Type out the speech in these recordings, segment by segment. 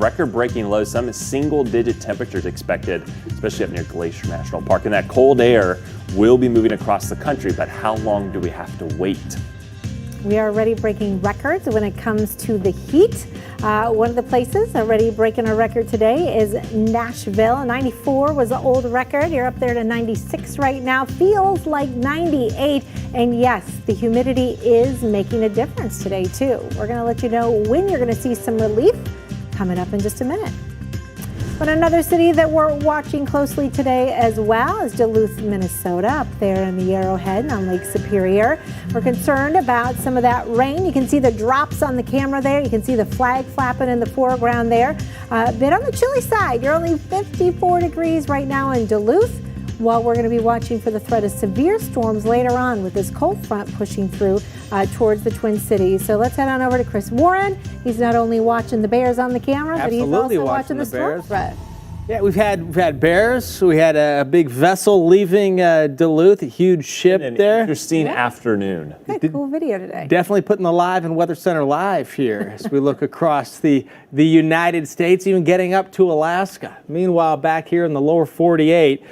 record-breaking lows, some single-digit temperatures expected, especially up near Glacier National Park. And that cold air will be moving across the country, but how long do we have to wait? We are already breaking records when it comes to the heat. One of the places already breaking a record today is Nashville. 94 was the old record. You're up there to 96 right now. Feels like 98. And yes, the humidity is making a difference today too. We're going to let you know when you're going to see some relief coming up in just a minute. But another city that we're watching closely today as well is Duluth, Minnesota, up there in the Arrowhead on Lake Superior. We're concerned about some of that rain. You can see the drops on the camera there. You can see the flag flapping in the foreground there. A bit on the chilly side. You're only 54 degrees right now in Duluth. While we're going to be watching for the threat of severe storms later on with this cold front pushing through towards the Twin Cities. So let's head on over to Chris Warren. He's not only watching the bears on the camera, but he's also watching the storm threat. Yeah, we've had bears. We had a big vessel leaving Duluth, a huge ship there. Interesting afternoon. Good, cool video today. Definitely putting the Live and Weather Center live here as we look across the United States, even getting up to Alaska. Meanwhile, back here in the lower 48,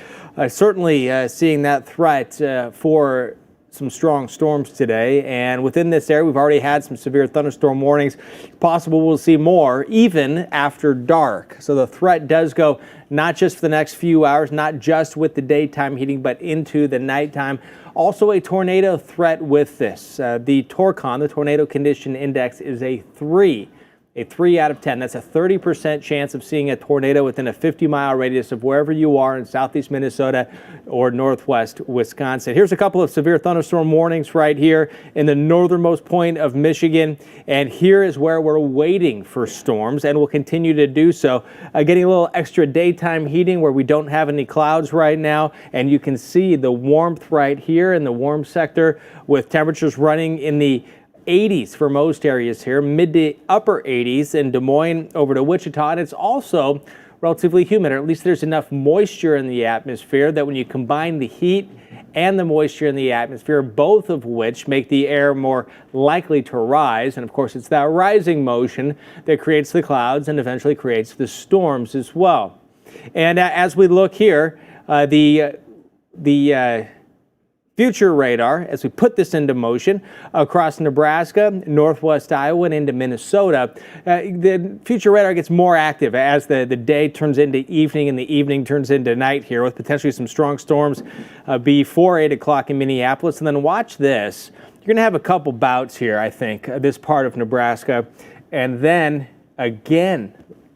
certainly seeing that threat for some strong storms today. And within this area, we've already had some severe thunderstorm warnings. Possible we'll see more even after dark. So the threat does go not just for the next few hours, not just with the daytime heating, but into the nighttime. Also a tornado threat with this. The TORCON, the Tornado Condition Index, is a 3. A 3 out of 10. That's a 30% chance of seeing a tornado within a 50-mile radius of wherever you are in southeast Minnesota or northwest Wisconsin. Here's a couple of severe thunderstorm warnings right here in the northernmost point of Michigan. And here is where we're waiting for storms, and we'll continue to do so. Getting a little extra daytime heating where we don't have any clouds right now. And you can see the warmth right here in the warm sector with temperatures running in the 80s for most areas here, mid to upper 80s in Des Moines over to Wichita. And it's also relatively humid, or at least there's enough moisture in the atmosphere that when you combine the heat and the moisture in the atmosphere, both of which make the air more likely to rise. And of course, it's that rising motion that creates the clouds and eventually creates the storms as well. And as we look here, the future radar, as we put this into motion across Nebraska, northwest Iowa, and into Minnesota, the future radar gets more active as the day turns into evening and the evening turns into night here, with potentially some strong storms before 8 o'clock in Minneapolis. And then watch this. You're going to have a couple bouts here, I think, this part of Nebraska. And then again,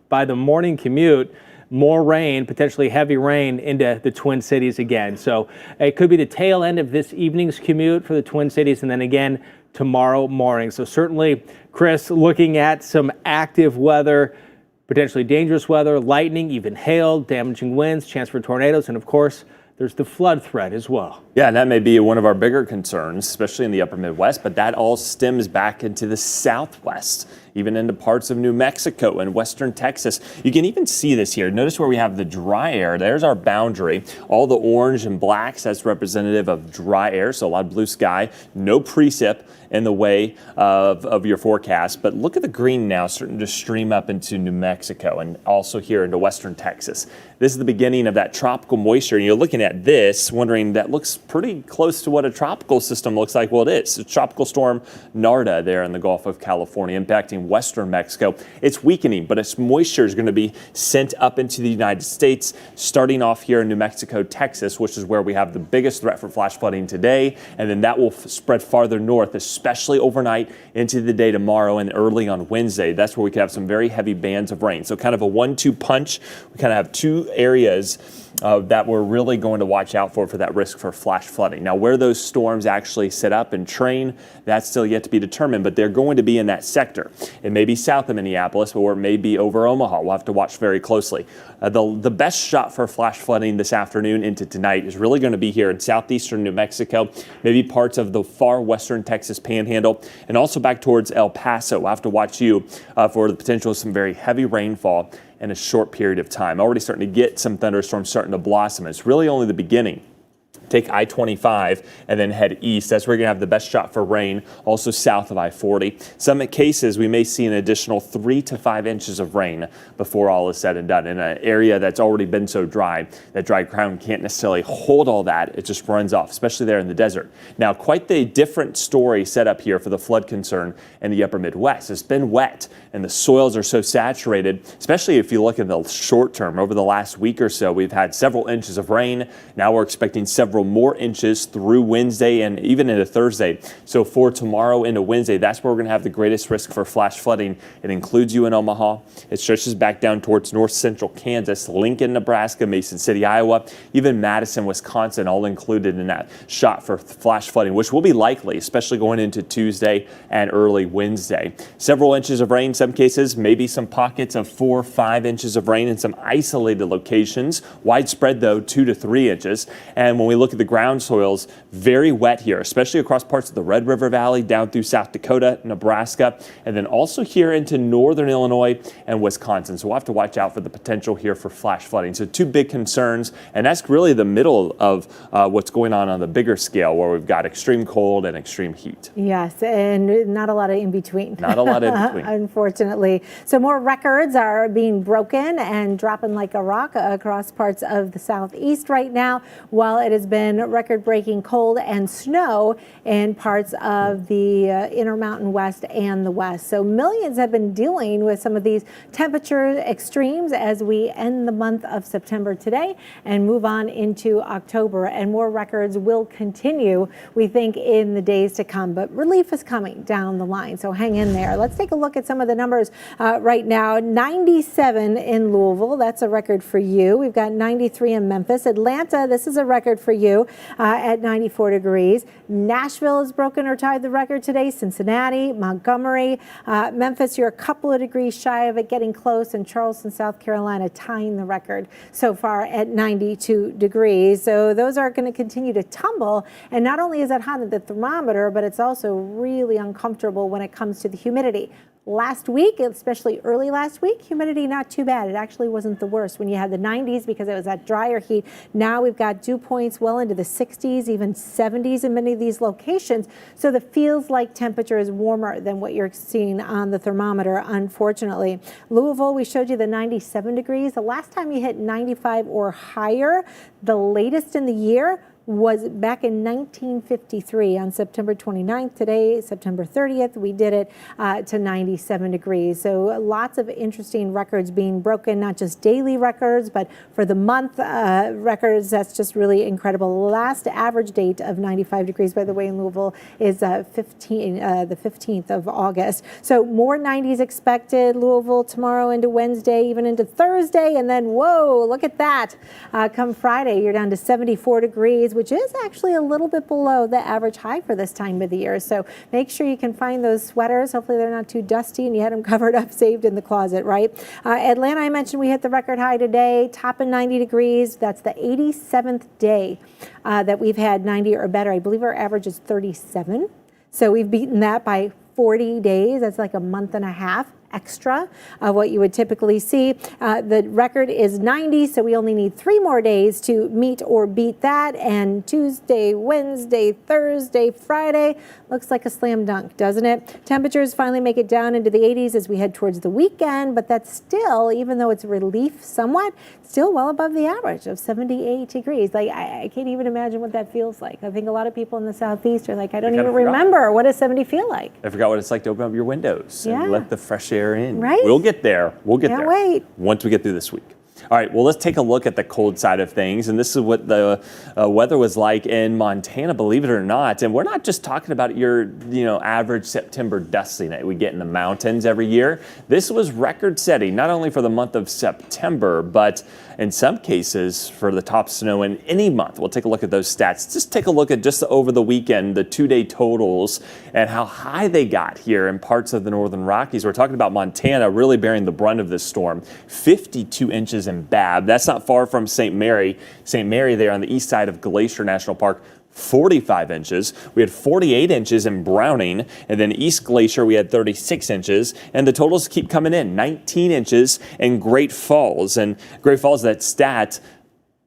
by the morning commute, more rain, potentially heavy rain into the Twin Cities again. So it could be the tail end of this evening's commute for the Twin Cities, and then again tomorrow morning. So certainly, Chris, looking at some active weather, potentially dangerous weather, lightning, even hail, damaging winds, chance for tornadoes, and of course, there's the flood threat as well. Yeah, and that may be one of our bigger concerns, especially in the upper Midwest, but that all stems back into the Southwest, even into parts of New Mexico and western Texas. You can even see this here. Notice where we have the dry air. There's our boundary. All the orange and blacks, that's representative of dry air, so a lot of blue sky, no precip in the way of your forecast. But look at the green now starting to stream up into New Mexico and also here into western Texas. This is the beginning of that tropical moisture. And you're looking at this, wondering, that looks pretty close to what a tropical system looks like. Well, it is. It's Tropical Storm Narda there in the Gulf of California, impacting western Mexico. It's weakening, but its moisture is going to be sent up into the United States, starting off here in New Mexico, Texas, which is where we have the biggest threat for flash flooding today. And then that will spread farther north, especially overnight into the day tomorrow and early on Wednesday. That's where we could have some very heavy bands of rain. So kind of a 1-2 punch. We kind of have two areas that we're really going to watch out for that risk for flash flooding. Now, where those storms actually set up and train, that's still yet to be determined, but they're going to be in that sector. It may be south of Minneapolis, or it may be over Omaha. We'll have to watch very closely. The best shot for flash flooding this afternoon into tonight is really going to be here in southeastern New Mexico, maybe parts of the far western Texas Panhandle, and also back towards El Paso. We'll have to watch you for the potential of some very heavy rainfall in a short period of time. Already starting to get some thunderstorms starting to blossom. It's really only the beginning. take I-25 and then head east. That's where you're going to have the best shot for rain, also south of I-40. Some cases, we may see an additional 3 to 5 inches of rain before all is said and done in an area that's already been so dry that dry ground can't necessarily hold all that. It just runs off, especially there in the desert. Now, quite the different story set up here for the flood concern in the upper Midwest. It's been wet and the soils are so saturated, especially if you look in the short term. Over the last week or so, we've had several inches of rain. Now we're expecting several more inches through Wednesday and even into Thursday. So for tomorrow into Wednesday, that's where we're going to have the greatest risk for flash flooding. It includes you in Omaha. It stretches back down towards north central Kansas, Lincoln, Nebraska, Mason City, Iowa, even Madison, Wisconsin, all included in that shot for flash flooding, which will be likely, especially going into Tuesday and early Wednesday. Several inches of rain, some cases, maybe some pockets of 4 or 5 inches of rain in some isolated locations. Widespread, though, 2 to 3 inches. And when we look at the ground soils, very wet here, especially across parts of the Red River Valley, down through South Dakota, Nebraska, and then also here into northern Illinois and Wisconsin. So we'll have to watch out for the potential here for flash flooding. So 2 big concerns, and that's really the middle of what's going on the bigger scale, where we've got extreme cold and extreme heat. Yes, and not a lot of in between. Not a lot in between. Unfortunately. So more records are being broken and dropping like a rock across parts of the southeast right now, while it has been record-breaking cold and snow in parts of the Intermountain West and the West. So millions have been dealing with some of these temperature extremes as we end the month of September today and move on into October. And more records will continue, we think, in the days to come. But relief is coming down the line, so hang in there. Let's take a look at some of the numbers right now. 97 in Louisville. That's a record for you. We've got 93 in Memphis. Atlanta, this is a record for you at 94 degrees. Nashville has broken or tied the record today. Cincinnati, Montgomery, Memphis, you're a couple of degrees shy of it, getting close, and Charleston, South Carolina, tying the record so far at 92 degrees. So those are going to continue to tumble. And not only is it hot at the thermometer, but it's also really uncomfortable when it comes to the humidity. Last week, especially early last week, humidity not too bad. It actually wasn't the worst when you had the 90s because it was that drier heat. Now we've got dew points well into the 60s, even 70s in many of these locations. So the feels like temperature is warmer than what you're seeing on the thermometer, unfortunately. Louisville, we showed you the 97 degrees. The last time you hit 95 or higher, the latest in the year, was back in 1953 on September 29th. Today, September 30th, we did it to 97 degrees. So lots of interesting records being broken, not just daily records, but for the month records. That's just really incredible. The last average date of 95 degrees, by the way, in Louisville is the 15th of August. So more 90s expected. Louisville tomorrow into Wednesday, even into Thursday. And then, whoa, look at that. Come Friday, you're down to 74 degrees, which is actually a little bit below the average high for this time of the year. So make sure you can find those sweaters. Hopefully they're not too dusty and you had them covered up, saved in the closet, right? Atlanta, I mentioned we hit the record high today, topping 90 degrees. That's the 87th day that we've had 90 or better. I believe our average is 37. So we've beaten that by 40 days. That's like a month and a half extra of what you would typically see. The record is 90, so we only need 3 more days to meet or beat that. And Tuesday, Wednesday, Thursday, Friday looks like a slam dunk, doesn't it? Temperatures finally make it down into the 80s as we head towards the weekend, but that's still, even though it's relief somewhat, still well above the average of 78 degrees. Like, I can't even imagine what that feels like. I think a lot of people in the Southeast are like, I don't even remember what does 70 feel like. I forgot what it's like to open up your windows and let the fresh air in. Right? We'll get there. We'll get Can't there. wait. Once we get through this week. All right, well, let's take a look at the cold side of things. And this is what the weather was like in Montana, believe it or not. And we're not just talking about your, average September dusting that we get in the mountains every year. This was record setting, not only for the month of September, but in some cases for the top snow in any month. We'll take a look at those stats. Just take a look at just over the weekend, the 2-day totals and how high they got here in parts of the northern Rockies. We're talking about Montana really bearing the brunt of this storm. 52 inches in Babb. That's not far from St. Mary. St. Mary there on the east side of Glacier National Park. 45 inches. We had 48 inches in Browning, and then East Glacier we had 36 inches, and the totals keep coming in. 19 inches in Great Falls, and Great Falls, that stat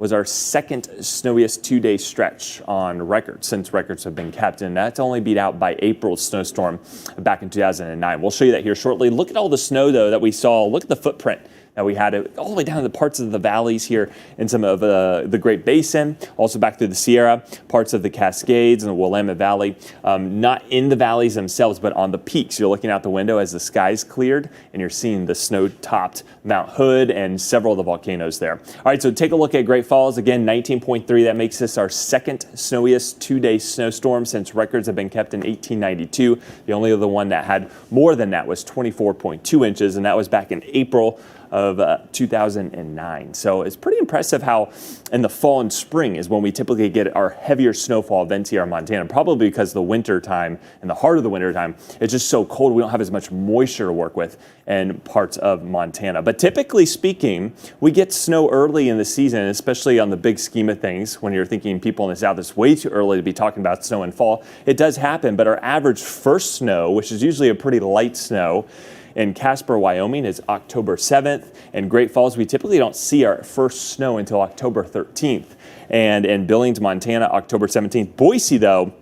was our second snowiest 2-day stretch on record since records have been kept, and that's only beat out by April's snowstorm back in 2009. We'll show you that here shortly. Look at all the snow, though, that we saw. Look at the footprint that we had all the way down to the parts of the valleys here in some of the Great Basin, also back through the Sierra, parts of the Cascades and the Willamette Valley. Not in the valleys themselves, but on the peaks. You're looking out the window as the sky's cleared, and you're seeing the snow-topped Mount Hood and several of the volcanoes there. All right, so take a look at Great Falls. Again, 19.3. That makes this our second snowiest 2-day snowstorm since records have been kept in 1892. The only other one that had more than that was 24.2 inches, and that was back in April of 2009. So it's pretty impressive how in the fall and spring is when we typically get our heavier snowfall events here in Montana, probably because the winter time and the heart of the winter time, it's just so cold. We don't have as much moisture to work with in parts of Montana. But typically speaking, we get snow early in the season, especially on the big scheme of things. When you're thinking people in the South, it's way too early to be talking about snow in fall. It does happen, but our average first snow, which is usually a pretty light snow, in Casper, Wyoming is October 7th. In Great Falls, we typically don't see our first snow until October 13th. And in Billings, Montana, October 17th. Boise, though,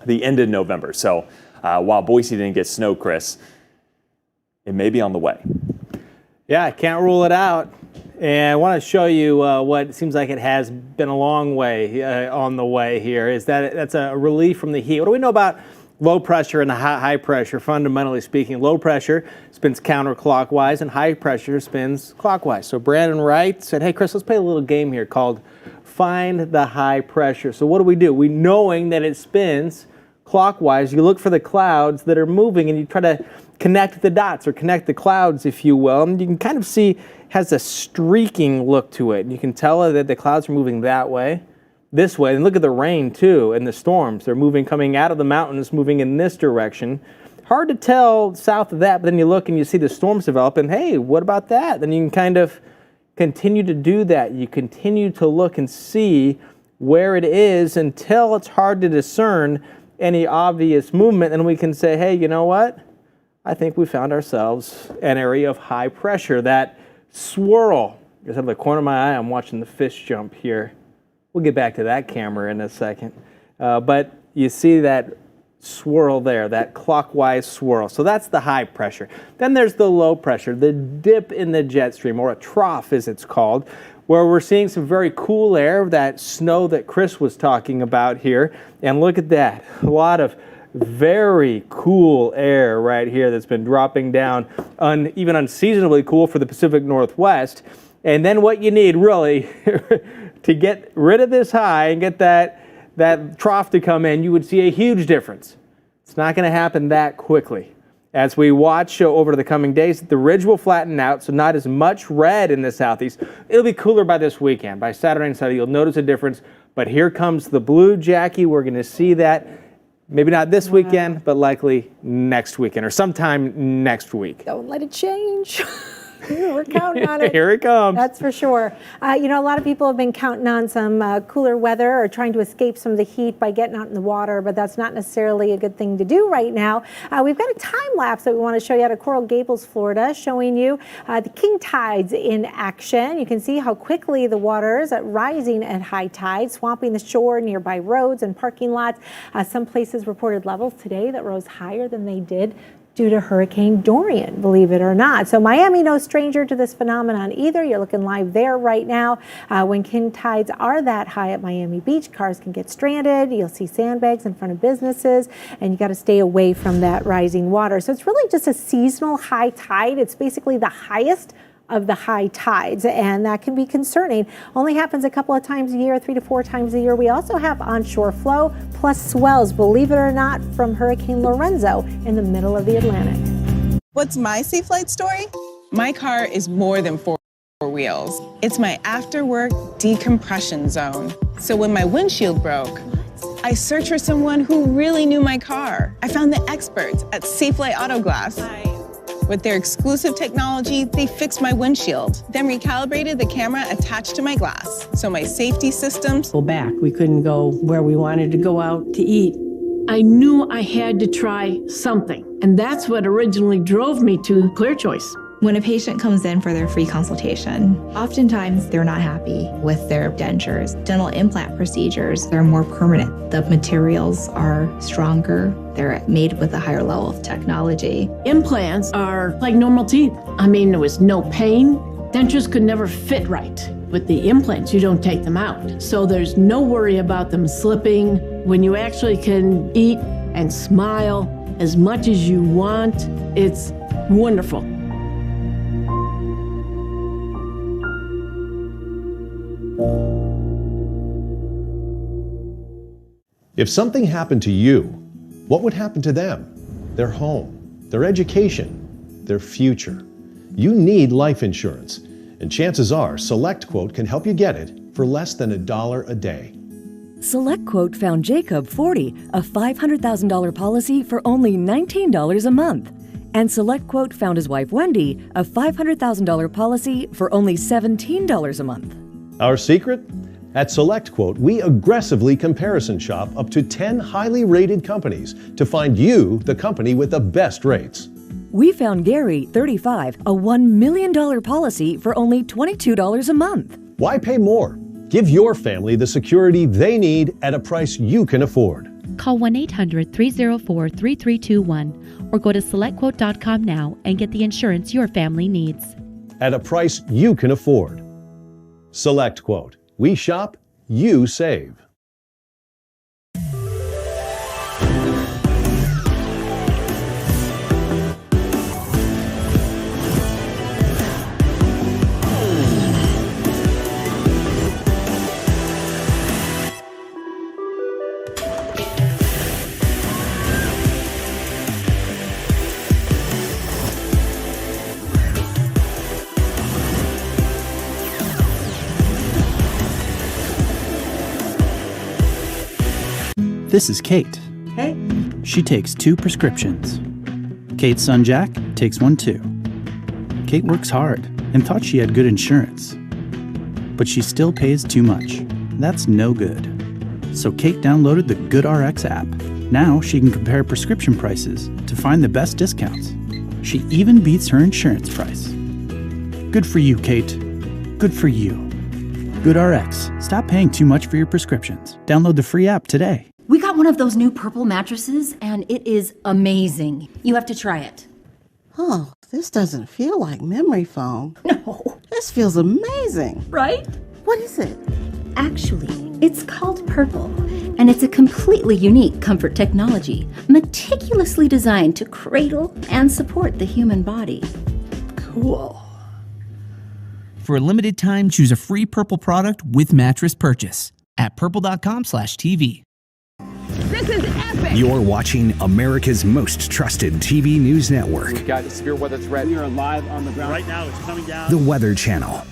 the end of November. So while Boise didn't get snow, Chris, it may be on the way. Yeah, I can't rule it out. And I want to show you what seems like it has been a long way on the way here. Is that's a relief from the heat. What do we know about low pressure and high pressure? Fundamentally speaking, low pressure spins counterclockwise and high pressure spins clockwise. So Brandon Wright said, hey, Chris, let's play a little game here called Find the High Pressure. So what do? We knowing that it spins clockwise, you look for the clouds that are moving and you try to connect the dots or connect the clouds, if you will. And you can kind of see it has a streaking look to it. You can tell that the clouds are moving that way, this way, and look at the rain too and the storms. They're moving, coming out of the mountains, moving in this direction. Hard to tell south of that, but then you look and you see the storms develop, and hey, what about that? Then you can kind of continue to do that. You continue to look and see where it is until it's hard to discern any obvious movement, and we can say, hey, you know what? I think we found ourselves an area of high pressure. That swirl. Just out of the corner of my eye, I'm watching the fish jump here. We'll get back to that camera in a second. But you see that swirl there, that clockwise swirl. So that's the high pressure. Then there's the low pressure, the dip in the jet stream, or a trough as it's called, where we're seeing some very cool air, that snow that Chris was talking about here. And look at that, a lot of very cool air right here that's been dropping down, even unseasonably cool for the Pacific Northwest. And then what you need really to get rid of this high and get that trough to come in, you would see a huge difference. It's not going to happen that quickly. As we watch over the coming days, the ridge will flatten out, so not as much red in the southeast. It'll be cooler by this weekend. By Saturday and Sunday, you'll notice a difference. But here comes the blue, Jackie. We're going to see that maybe not this weekend, but likely next weekend or sometime next week. Don't let it change. We're counting on it. Here it comes. That's for sure. A lot of people have been counting on some cooler weather or trying to escape some of the heat by getting out in the water, but that's not necessarily a good thing to do right now. We've got a time lapse that we want to show you out of Coral Gables, Florida, showing you the king tides in action. You can see how quickly the water is rising at high tide, swamping the shore, nearby roads and parking lots. Some places reported levels today that rose higher than they did due to Hurricane Dorian, believe it or not. So Miami, no stranger to this phenomenon either. You're looking live there right now. When king tides are that high at Miami Beach, cars can get stranded. You'll see sandbags in front of businesses, and you got to stay away from that rising water. So it's really just a seasonal high tide. It's basically the highest of the high tides, and that can be concerning. Only happens a couple of times a year, 3 to 4 times a year. We also have onshore flow plus swells, believe it or not, from Hurricane Lorenzo in the middle of the Atlantic. What's my safe flight story? My car is more than 4 wheels. It's my after-work decompression zone. So when my windshield broke, I searched for someone who really knew my car. I found the experts at Safelite Auto Glass. With their exclusive technology, they fixed my windshield, then recalibrated the camera attached to my glass. So my safety systems go back. We couldn't go where we wanted to go out to eat. I knew I had to try something, and that's what originally drove me to ClearChoice. When a patient comes in for their free consultation, oftentimes they're not happy with their dentures. Dental implant procedures, they're more permanent. The materials are stronger. They're made with a higher level of technology. Implants are like normal teeth. I mean, there was no pain. Dentures could never fit right. With the implants, you don't take them out. So there's no worry about them slipping. When you actually can eat and smile as much as you want, it's wonderful. If something happened to you, what would happen to them? Their home, their education, their future. You need life insurance, and chances are SelectQuote can help you get it for less than $1 a day. SelectQuote found Jacob 40, a $500,000 policy for only $19 a month. And SelectQuote found his wife Wendy a $500,000 policy for only $17 a month. Our secret? At SelectQuote, we aggressively comparison shop up to 10 highly rated companies to find you the company with the best rates. We found Gary, 35, a $1 million policy for only $22 a month. Why pay more? Give your family the security they need at a price you can afford. Call 1-800-304-3321 or go to SelectQuote.com now and get the insurance your family needs. At a price you can afford. SelectQuote. We shop, you save. This is Kate. Hey. She takes 2 prescriptions. Kate's son Jack takes one too. Kate works hard and thought she had good insurance. But she still pays too much. That's no good. So Kate downloaded the GoodRx app. Now she can compare prescription prices to find the best discounts. She even beats her insurance price. Good for you, Kate. Good for you. GoodRx. Stop paying too much for your prescriptions. Download the free app today. We got one of those new purple mattresses, and it is amazing. You have to try it. Oh, this doesn't feel like memory foam. No. This feels amazing. Right? What is it? Actually, it's called Purple, and it's a completely unique comfort technology, meticulously designed to cradle and support the human body. Cool. For a limited time, choose a free Purple product with mattress purchase at purple.com/TV. This is epic! You're watching America's most trusted TV news network. We've got a severe weather threat. We are live on the ground. Right now, it's coming down. The Weather Channel.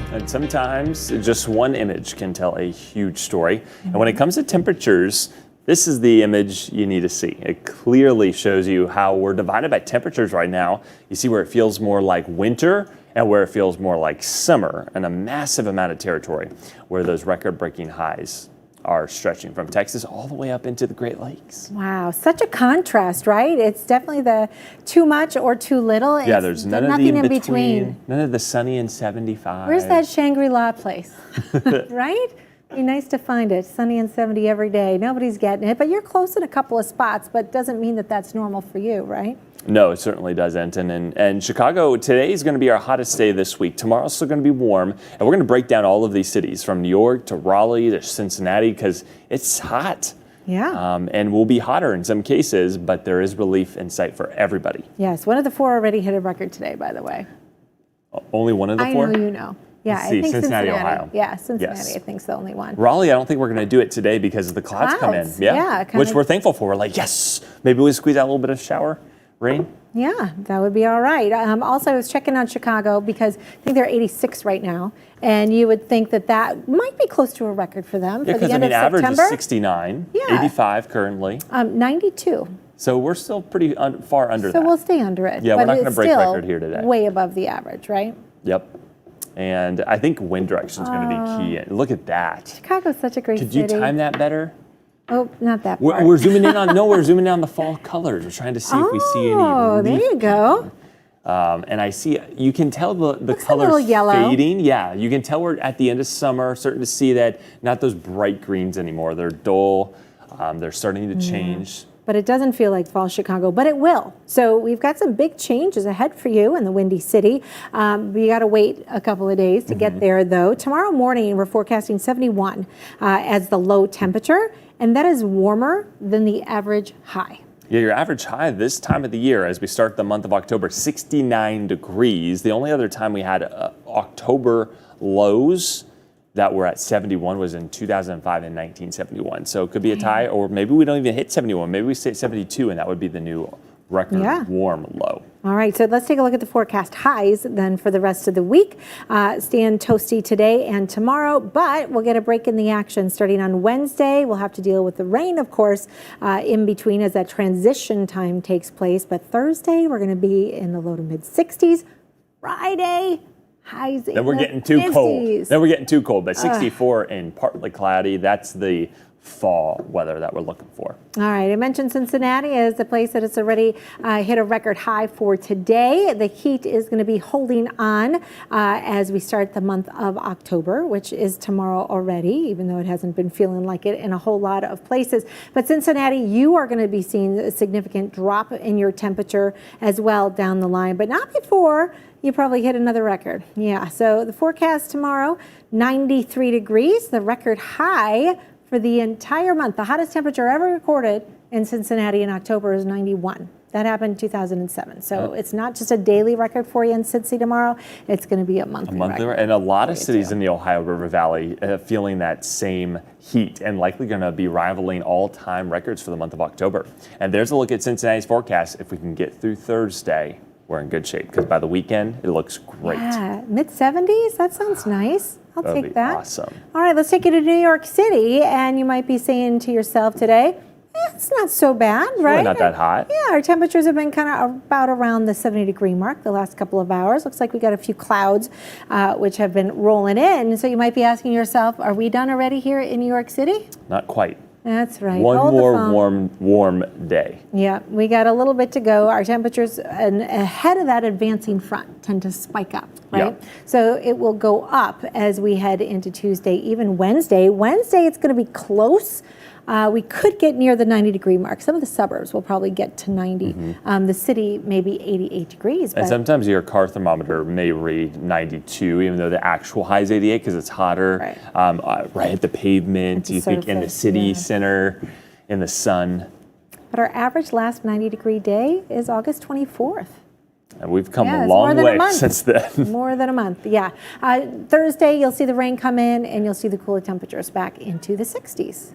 And sometimes just one image can tell a huge story. And when it comes to temperatures, this is the image you need to see. It clearly shows you how we're divided by temperatures right now. You see where it feels more like winter and where it feels more like summer, and a massive amount of territory where those record-breaking highs are stretching from Texas all the way up into the Great Lakes. Wow, such a contrast, right? It's definitely the too much or too little. Yeah, there's none of the nothing in between. None of the sunny and 75. Where's that Shangri-La place, right? Be nice to find it. Sunny and 70 every day. Nobody's getting it, but you're close in a couple of spots, but doesn't mean that that's normal for you, right? No, it certainly doesn't. And Chicago today is going to be our hottest day this week. Tomorrow's still going to be warm. And we're going to break down all of these cities from New York to Raleigh to Cincinnati because it's hot. Yeah. And we'll be hotter in some cases, but there is relief in sight for everybody. Yes. One of the four already hit a record today, by the way. Only one of the four? I know you know. Yeah, Let's I see, think Cincinnati, Ohio. Yeah, Cincinnati, Yes. I think, is the only one. Raleigh, I don't think we're going to do it today because the clouds come in. Clouds, yeah, kinda- Which we're thankful for. We're like, yes, maybe we squeeze out a little bit of shower rain. Yeah, that would be all right. Also, I was checking on Chicago because I think they're 86 right now, and you would think that that might be close to a record for them Yeah, for because the end of average September. is 69, Yeah. 85 currently. 92. So we're still pretty far under So that. we'll stay under it. Yeah, we're but not gonna it's break still record here today. Way above the average, right? Yep. And I think wind direction is going to be key. Look at that. Chicago's such a great Could city. you time that better? Oh, not that part. We're zooming in on we're zooming in on the fall colors. We're trying to see if we see any. Oh, there you go. And I see you can tell the Looks a colors little yellow. fading. Yeah, you can tell we're at the end of summer, starting to see that not those bright greens anymore. They're dull. They're starting to change. But it doesn't feel like fall Chicago, but it will. So we've got some big changes ahead for you in the Windy City. We got to wait a couple of days to get there, though. Tomorrow morning, we're forecasting 71 as the low temperature, and that is warmer than the average high. Yeah, your average high this time of the year, as we start the month of October, 69 degrees. The only other time we had October lows that were at 71 was in 2005 and 1971. So it could be a tie, or maybe we don't even hit 71. Maybe we stay at 72, and that would be the new record warm low. All right, so let's take a look at the forecast highs then for the rest of the week. Staying toasty today and tomorrow, but we'll get a break in the action starting on Wednesday. We'll have to deal with the rain, of course, in between as that transition time takes place. But Thursday, we're going to be in the low to mid 60s. Friday, highs Then we're getting too cold. But 64 and partly cloudy, that's the fall weather that we're looking for. All right, I mentioned Cincinnati as the place that it's already hit a record high for today. The heat is going to be holding on as we start the month of October, which is tomorrow already, even though it hasn't been feeling like it in a whole lot of places. But Cincinnati, you are going to be seeing a significant drop in your temperature as well down the line, but not before you probably hit another record. Yeah, so the forecast tomorrow, 93 degrees, the record high for the entire month. The hottest temperature ever recorded in Cincinnati in October is 91. That happened in 2007. So it's not just a daily record for you in Cincy tomorrow. It's going to be a monthly record. And a lot of cities in the Ohio River Valley feeling that same heat and likely going to be rivaling all-time records for the month of October. And there's a look at Cincinnati's forecast. If we can get through Thursday, we're in good shape because by the weekend, it looks great. Yeah, mid-70s? That sounds nice. I'll That'll take be that. awesome. All right, let's take you to New York City. And you might be saying to yourself today, it's not so bad, right? Really not that hot. Yeah, our temperatures have been kind of about around the 70-degree mark the last couple of hours. Looks like we got a few clouds, which have been rolling in. So you might be asking yourself, are we done already here in New York City? Not quite. That's right. One Hold the more phone. warm day. Yeah, we got a little bit to go. Our temperatures ahead of that advancing front tend to spike up, right? Yeah. So it will go up as we head into Tuesday, even Wednesday. Wednesday, it's going to be close. We could get near the 90-degree mark. Some of the suburbs will probably get to 90. The city maybe 88 degrees. And sometimes your car thermometer may read 92, even though the actual high is 88 because it's hotter. Right at the pavement, you think in the city center, in the sun. But our average last 90-degree day is August 24th. And we've come a it's long more than way a month. since then. More than a month, yeah. Thursday, you'll see the rain come in, and you'll see the cooler temperatures back into the 60s.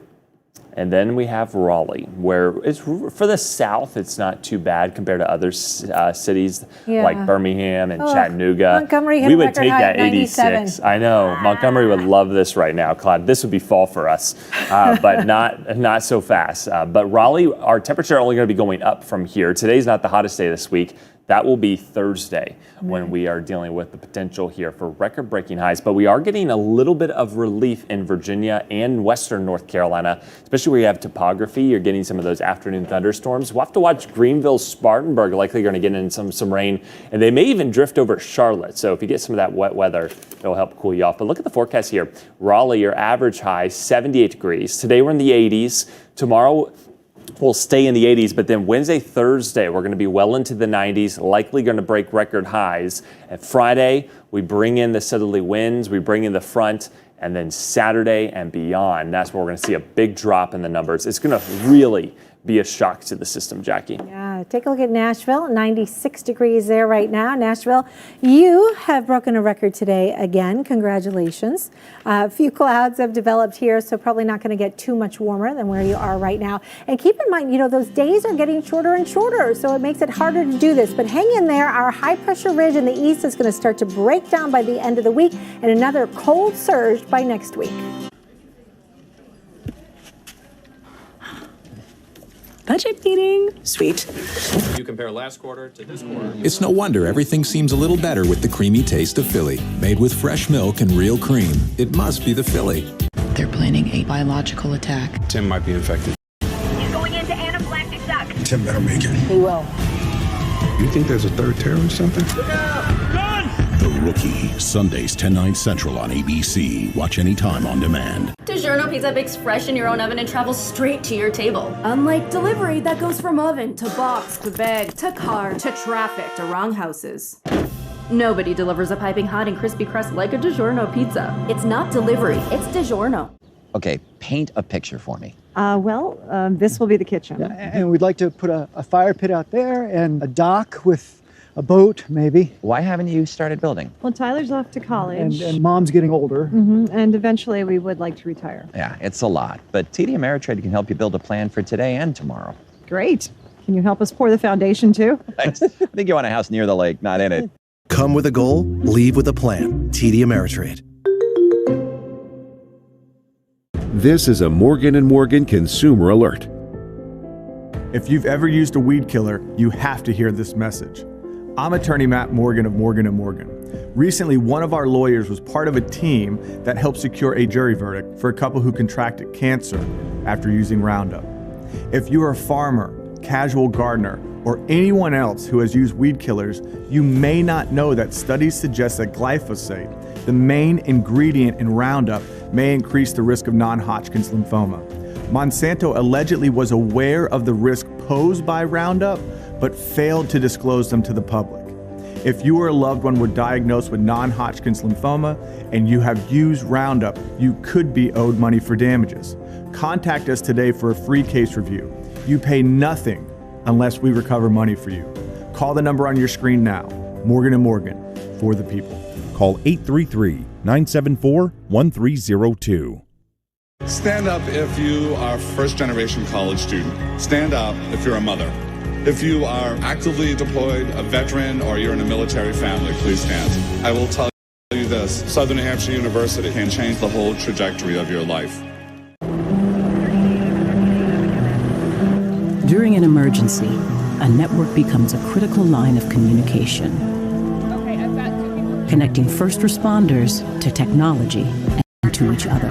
And then we have Raleigh, where it's for the south, it's not too bad compared to other cities like Birmingham and Chattanooga. Montgomery hit we a would record take high that of 97. 86. I know Montgomery would love this right now, Claude. This would be fall for us, but not so fast. But Raleigh, our temperature only going to be going up from here. Today's not the hottest day this week. That will be Thursday when we are dealing with the potential here for record-breaking highs. But we are getting a little bit of relief in Virginia and western North Carolina, especially where you have topography. You're getting some of those afternoon thunderstorms. We'll have to watch Greenville, Spartanburg, likely going to get in some rain, and they may even drift over Charlotte. So if you get some of that wet weather, it'll help cool you off. But look at the forecast here. Raleigh, your average high, 78 degrees. Today we're in the 80s. Tomorrow, we'll stay in the 80s, but then Wednesday, Thursday, we're going to be well into the 90s, likely going to break record highs. And Friday, we bring in the southerly winds, we bring in the front, and then Saturday and beyond, that's where we're going to see a big drop in the numbers. It's going to really be a shock to the system, Jackie. Yeah, take a look at Nashville, 96 degrees there right now. Nashville, you have broken a record today again. Congratulations. A few clouds have developed here, so probably not going to get too much warmer than where you are right now. And keep in mind, those days are getting shorter and shorter, so it makes it harder to do this. But hang in there. Our high pressure ridge in the east is going to start to break down by the end of the week, and another cold surge by next week. Budget meeting. Sweet. You compare last quarter to this quarter. It's no wonder everything seems a little better with the creamy taste of Philly. Made with fresh milk and real cream. It must be the Philly. They're planning a biological attack. Tim might be infected. He's going into anaphylactic shock. Tim better make it. He will. You think there's a third terror or something? Look out! Run! The Rookie, Sundays 10/9 Central on ABC. Watch anytime on demand. DiGiorno pizza bakes fresh in your own oven and travels straight to your table. Unlike delivery that goes from oven to box to bag to car to traffic to wrong houses. Nobody delivers a piping hot and crispy crust like a DiGiorno pizza. It's not delivery, it's DiGiorno. Okay, paint a picture for me. This will be the kitchen. Yeah, and we'd like to put a fire pit out there and a dock with a boat, maybe. Why haven't you started building? Well, Tyler's off to college. And Mom's getting older. And eventually we would like to retire. Yeah, it's a lot, but TD Ameritrade can help you build a plan for today and tomorrow. Great. Can you help us pour the foundation too? I think you want a house near the lake, not in it. Come with a goal, leave with a plan. TD Ameritrade. This is a Morgan & Morgan consumer alert. If you've ever used a weed killer, you have to hear this message. I'm attorney Matt Morgan of Morgan & Morgan. Recently, one of our lawyers was part of a team that helped secure a jury verdict for a couple who contracted cancer after using Roundup. If you're a farmer, casual gardener, or anyone else who has used weed killers, you may not know that studies suggest that glyphosate, the main ingredient in Roundup, may increase the risk of non-Hodgkin's lymphoma. Monsanto allegedly was aware of the risk posed by Roundup, but failed to disclose them to the public. If you or a loved one were diagnosed with non-Hodgkin's lymphoma and you have used Roundup, you could be owed money for damages. Contact us today for a free case review. You pay nothing unless we recover money for you. Call the number on your screen now. Morgan & Morgan, for the people. Call 833-974-1302. Stand up if you are first-generation college student. Stand up if you're a mother. If you are actively deployed, a veteran, or you're in a military family, please stand. I will tell you this, Southern New Hampshire University can change the whole trajectory of your life. During an emergency, a network becomes a critical line of communication, connecting first responders to technology and to each other.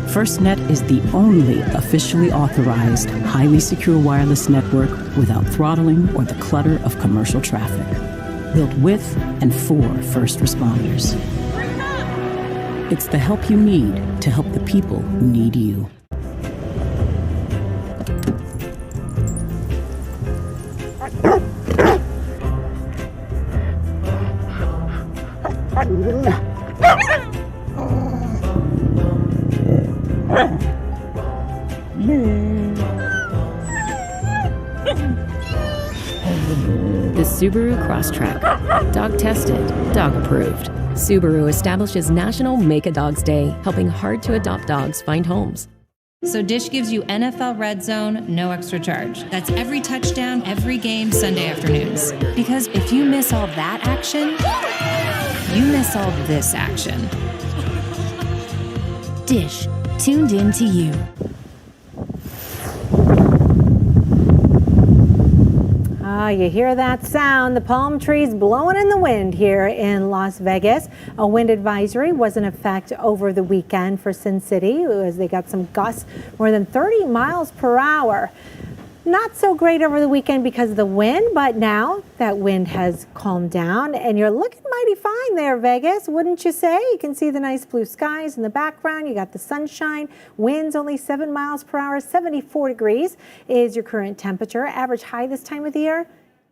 FirstNet is the only officially authorized, highly secure wireless network without throttling or the clutter of commercial traffic. Built with and for first responders. It's the help you need to help the people who need you. The Subaru Crosstrek. Dog tested, dog approved. Subaru establishes National Make a Dogs Day, helping hard-to-adopt dogs find homes. So Dish gives you NFL Red Zone, no extra charge. That's every touchdown, every game, Sunday afternoons. Because if you miss all that action, you miss all this action. Dish, tuned in to you. You hear that sound, the palm trees blowing in the wind here in Las Vegas. A wind advisory was in effect over the weekend for Sin City as they got some gusts more than 30 miles per hour. Not so great over the weekend because of the wind, but now that wind has calmed down and you're looking mighty fine there, Vegas, wouldn't you say? You can see the nice blue skies in the background. You got the sunshine. Winds only 7 miles per hour. 74 degrees is your current temperature. Average high this time of the year,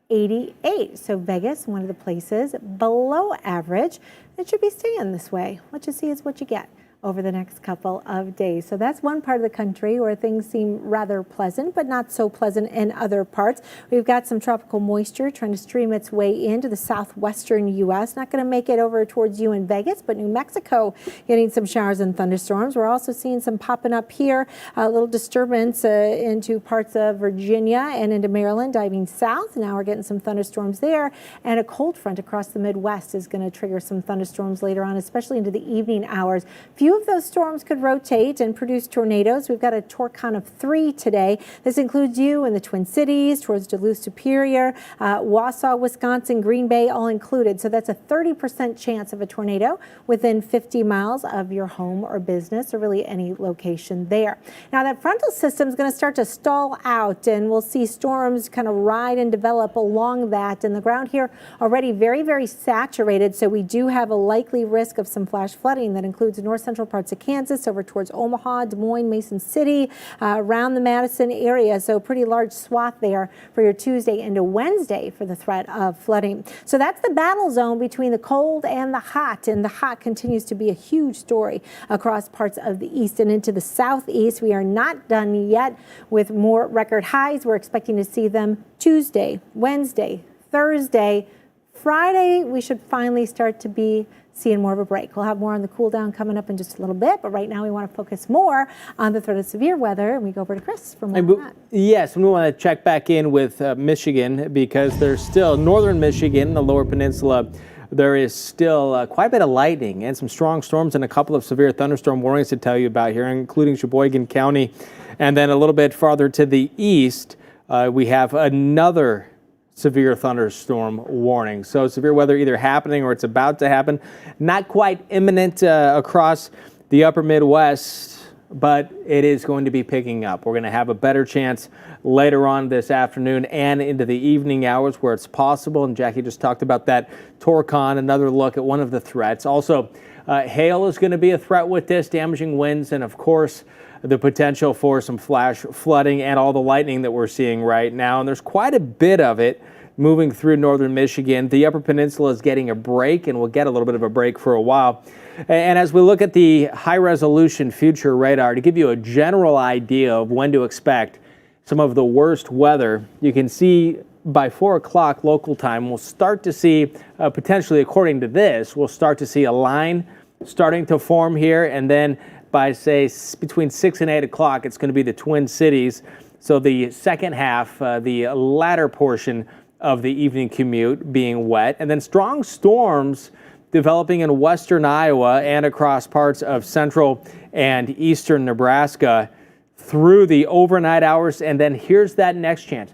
88. So Vegas, one of the places below average. It should be staying this way. What you see is what you get over the next couple of days. So that's one part of the country where things seem rather pleasant, but not so pleasant in other parts. We've got some tropical moisture trying to stream its way into the southwestern U.S. Not going to make it over towards you in Vegas, but New Mexico getting some showers and thunderstorms. We're also seeing some popping up here, a little disturbance into parts of Virginia and into Maryland, diving south. Now we're getting some thunderstorms there, and a cold front across the Midwest is going to trigger some thunderstorms later on, especially into the evening hours. Few of those storms could rotate and produce tornadoes. We've got a torcon of 3 today. This includes you in the Twin Cities, towards Duluth Superior, Wausau, Wisconsin, Green Bay, all included. So that's a 30% chance of a tornado within 50 miles of your home or business, or really any location there. Now that frontal system is going to start to stall out, and we'll see storms kind of ride and develop along that. And the ground here already very, very saturated. So we do have a likely risk of some flash flooding that includes north central parts of Kansas over towards Omaha, Des Moines, Mason City, around the Madison area. So pretty large swath there for your Tuesday into Wednesday for the threat of flooding. So that's the battle zone between the cold and the hot. And the hot continues to be a huge story across parts of the east and into the southeast. We are not done yet with more record highs. We're expecting to see them Tuesday, Wednesday, Thursday, Friday. We should finally start to be seeing more of a break. We'll have more on the cool down coming up in just a little bit, but right now we want to focus more on the threat of severe weather, and we go over to Chris for more on that. Yes, and we want to check back in with Michigan, because there's still northern Michigan, the lower peninsula. There is still quite a bit of lightning and some strong storms and a couple of severe thunderstorm warnings to tell you about here, including Sheboygan County. And then a little bit farther to the east, we have another severe thunderstorm warning. So severe weather either happening or it's about to happen. Not quite imminent across the upper Midwest, but it is going to be picking up. We're going to have a better chance later on this afternoon and into the evening hours where it's possible. And Jackie just talked about that torcon, another look at one of the threats. Also, hail is going to be a threat with this, damaging winds, and of course, the potential for some flash flooding and all the lightning that we're seeing right now. And there's quite a bit of it moving through northern Michigan. The Upper Peninsula is getting a break, and we'll get a little bit of a break for a while. And as we look at the high-resolution future radar, to give you a general idea of when to expect some of the worst weather, you can see by 4 o'clock local time, we'll start to see, potentially according to this, we'll start to see a line starting to form here, and then by, say, between 6 and 8 o'clock, it's going to be the Twin Cities. So the second half, the latter portion of the evening commute being wet, and then strong storms developing in western Iowa and across parts of central and eastern Nebraska through the overnight hours. And then here's that next chance.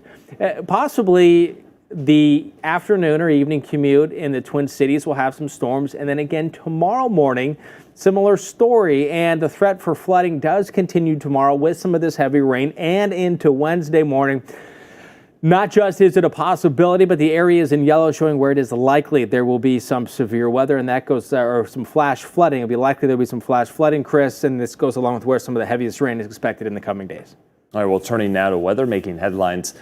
Possibly the afternoon or evening commute in the Twin Cities will have some storms. And then again tomorrow morning, similar story, and the threat for flooding does continue tomorrow with some of this heavy rain and into Wednesday morning. Not just is it a possibility, but the areas in yellow showing where it is likely there will be some severe weather, and that goes, or some flash flooding. It'll be likely there'll be some flash flooding, Chris, and this goes along with where some of the heaviest rain is expected in the coming days. All right, well, turning now to weather making headlines.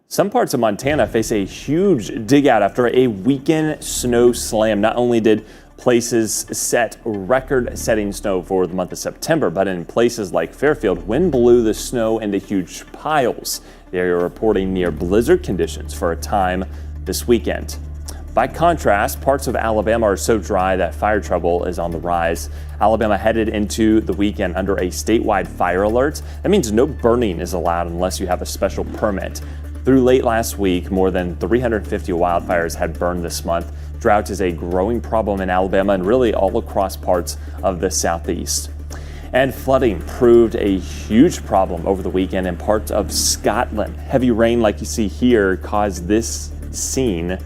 Some parts of Montana face a huge dig out after a weekend snow slam. Not only did places set record-setting snow for the month of September, but in places like Fairfield, wind blew the snow into huge piles. The area reporting near blizzard conditions for a time this weekend. By contrast, parts of Alabama are so dry that fire trouble is on the rise. Alabama headed into the weekend under a statewide fire alert. That means no burning is allowed unless you have a special permit. Through late last week, more than 350 wildfires had burned this month. Drought is a growing problem in Alabama and really all across parts of the southeast. And flooding proved a huge problem over the weekend in parts of Scotland. Heavy rain like you see here caused this seen.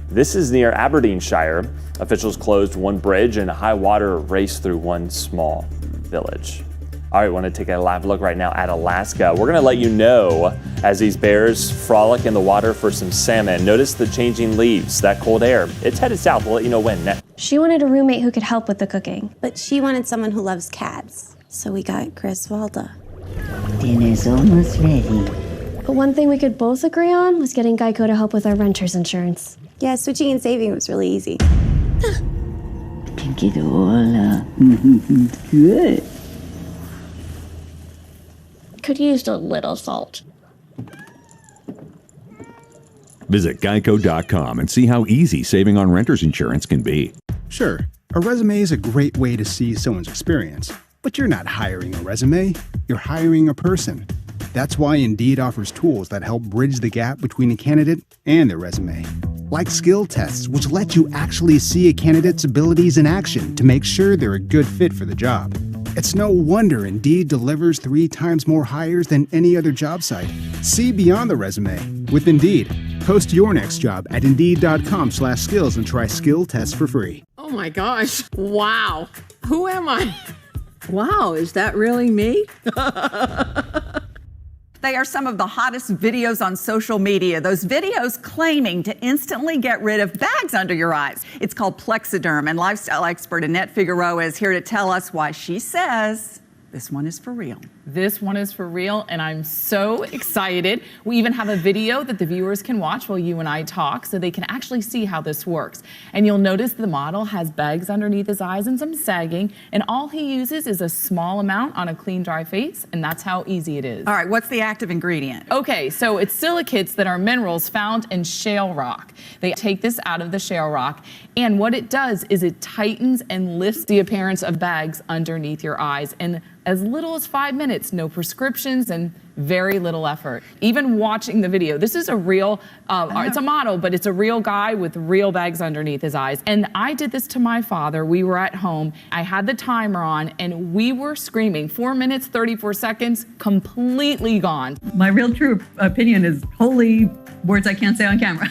This is near Aberdeenshire. Officials closed one bridge and high water raced through one small village. All right, we want to take a live look right now at Alaska. We're going to let you know as these bears frolic in the water for some salmon. Notice the changing leaves, that cold air. It's headed south. We'll let you know when next. She wanted a roommate who could help with the cooking. But she wanted someone who loves cats. So we got Griswolda. Dinner's almost ready. But one thing we could both agree on was getting Geico to help with our renter's insurance. Yeah, switching and saving was really easy. Pick it all up. Good. Could use a little salt. Visit geico.com and see how easy saving on renter's insurance can be. Sure, a resume is a great way to see someone's experience. But you're not hiring a resume, you're hiring a person. That's why Indeed offers tools that help bridge the gap between a candidate and their resume. Like skill tests, which let you actually see a candidate's abilities in action to make sure they're a good fit for the job. It's no wonder Indeed delivers 3 times more hires than any other job site. See beyond the resume with Indeed. Post your next job at Indeed.com/skills and try skill tests for free. Oh my gosh. Wow. Who am I? Wow, is that really me? They are some of the hottest videos on social media. Those videos claiming to instantly get rid of bags under your eyes. It's called Plexiderm, and lifestyle expert Annette Figueroa is here to tell us why she says this one is for real. This one is for real, and I'm so excited. We even have a video that the viewers can watch while you and I talk so they can actually see how this works. And you'll notice the model has bags underneath his eyes and some sagging, and all he uses is a small amount on a clean, dry face, and that's how easy it is. All right, what's the active ingredient? Okay, so it's silicates that are minerals found in shale rock. They take this out of the shale rock, and what it does is it tightens and lifts the appearance of bags underneath your eyes in as little as 5 minutes, no prescriptions, and very little effort. Even watching the video, this is a real, it's a model, but it's a real guy with real bags underneath his eyes. And I did this to my father. We were at home. I had the timer on, and we were screaming. 4 minutes, 34 seconds, completely gone. My real true opinion is holy words I can't say on camera.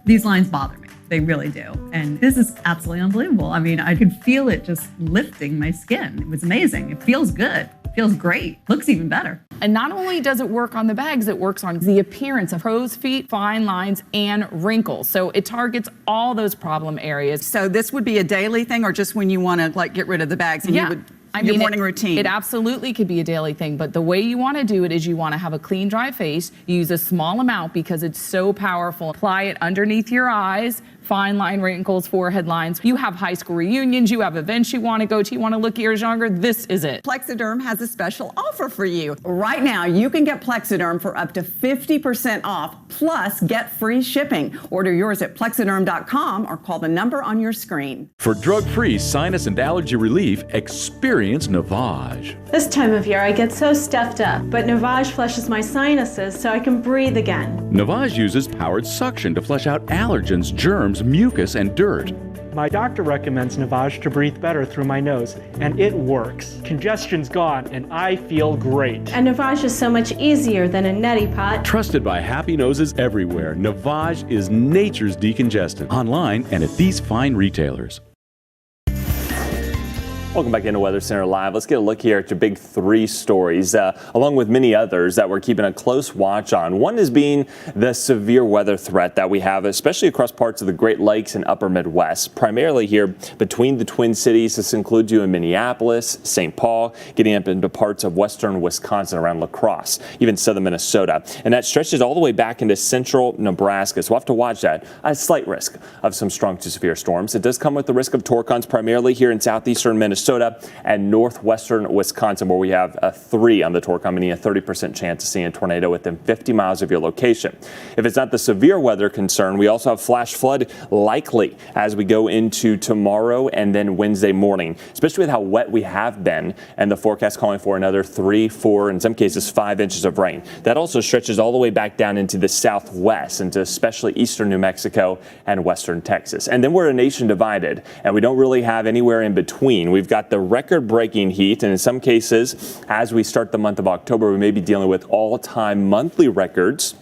These lines bother me. They really do. And this is absolutely unbelievable. I mean, I could feel it just lifting my skin. It was amazing. It feels good. It feels great. Looks even better. And not only does it work on the bags, it works on the appearance of crow's feet, fine lines, and wrinkles. So it targets all those problem areas. So this would be a daily thing, or just when you want to like get rid of the bags and you would your morning routine? It absolutely could be a daily thing, but the way you want to do it is you want to have a clean, dry face. You use a small amount because it's so powerful. Apply it underneath your eyes, fine line wrinkles, forehead lines. You have high school reunions, you have events you want to go to, you want to look years younger, this is it. Plexiderm has a special offer for you. Right now, you can get Plexiderm for up to 50% off, plus get free shipping. Order yours at Plexiderm.com or call the number on your screen. For drug-free sinus and allergy relief, experience Navage. This time of year, I get so stuffed up, but Navage flushes my sinuses so I can breathe again. Navage uses powered suction to flush out allergens, germs, mucus, and dirt. My doctor recommends Navage to breathe better through my nose, and it works. Congestion's gone, and I feel great. And Navage is so much easier than a neti pot. Trusted by happy noses everywhere, Navage is nature's decongestant. Online and at these fine retailers. Welcome back into Weather Center Live. Let's get a look here at your big 3 stories, along with many others that we're keeping a close watch on. One is being the severe weather threat that we have, especially across parts of the Great Lakes and upper Midwest, primarily here between the Twin Cities. This includes you in Minneapolis, St. Paul, getting up into parts of western Wisconsin around La Crosse, even southern Minnesota. And that stretches all the way back into central Nebraska. So we'll have to watch that. A slight risk of some strong to severe storms. It does come with the risk of torcons, primarily here in southeastern Minnesota and northwestern Wisconsin, where we have a 3 on the torcon, meaning a 30% chance of seeing a tornado within 50 miles of your location. If it's not the severe weather concern, we also have flash flood likely as we go into tomorrow and then Wednesday morning, especially with how wet we have been, and the forecast calling for another 3, 4, in some cases 5 inches of rain. That also stretches all the way back down into the southwest, into especially eastern New Mexico and western Texas. And then we're a nation divided, and we don't really have anywhere in between. We've got the record-breaking heat, and in some cases, as we start the month of October, we may be dealing with all-time monthly records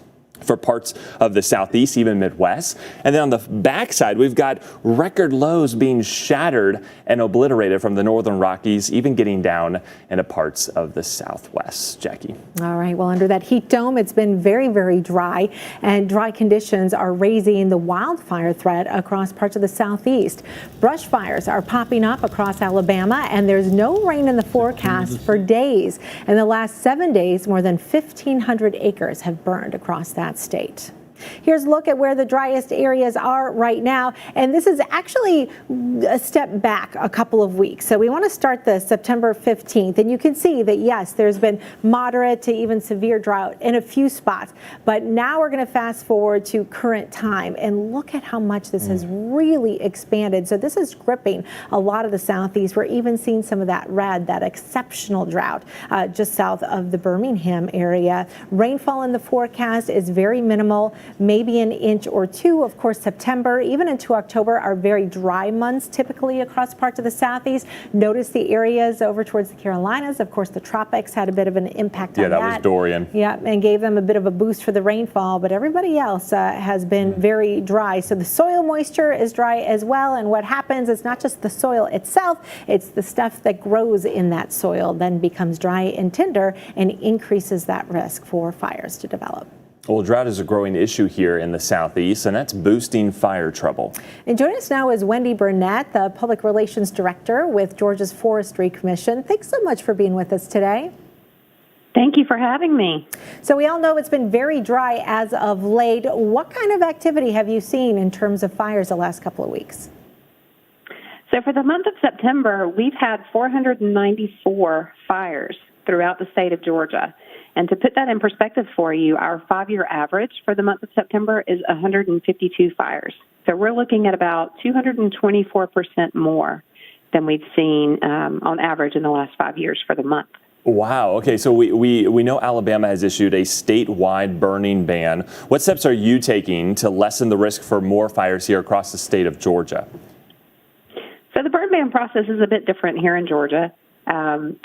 for parts of the southeast, even Midwest. And then on the backside, we've got record lows being shattered and obliterated from the northern Rockies, even getting down into parts of the southwest. Jackie. All right. Well, under that heat dome, it's been very, very dry, and dry conditions are raising the wildfire threat across parts of the southeast. Brush fires are popping up across Alabama, and there's no rain in the forecast for days. In the last 7 days, more than 1,500 acres have burned across that state. Here's a look at where the driest areas are right now. And this is actually a step back a couple of weeks. So we want to start the September 15th. And you can see that, yes, there's been moderate to even severe drought in a few spots. But now we're going to fast forward to current time and look at how much this has really expanded. So this is gripping a lot of the southeast. We're even seeing some of that red, that exceptional drought just south of the Birmingham area. Rainfall in the forecast is very minimal. Maybe an inch or two. Of course, September, even into October, are very dry months typically across parts of the southeast. Notice the areas over towards the Carolinas. Of course, the tropics had a bit of an impact on that. Yeah, that was Dorian. Yeah, and gave them a bit of a boost for the rainfall, but everybody else has been very dry. So the soil moisture is dry as well. And what happens is not just the soil itself, it's the stuff that grows in that soil then becomes dry and tender and increases that risk for fires to develop. Well, drought is a growing issue here in the southeast, and that's boosting fire trouble. And joining us now is Wendy Burnett, the Public Relations Director with Georgia's Forestry Commission. Thanks so much for being with us today. Thank you for having me. So we all know it's been very dry as of late. What kind of activity have you seen in terms of fires the last couple of weeks? So for the month of September, we've had 494 fires throughout the state of Georgia. And to put that in perspective for you, our 5-year average for the month of September is 152 fires. So we're looking at about 224% more than we've seen on average in the last 5 years for the month. Wow. Okay, so we know Alabama has issued a statewide burning ban. What steps are you taking to lessen the risk for more fires here across the state of Georgia? So the burn ban process is a bit different here in Georgia.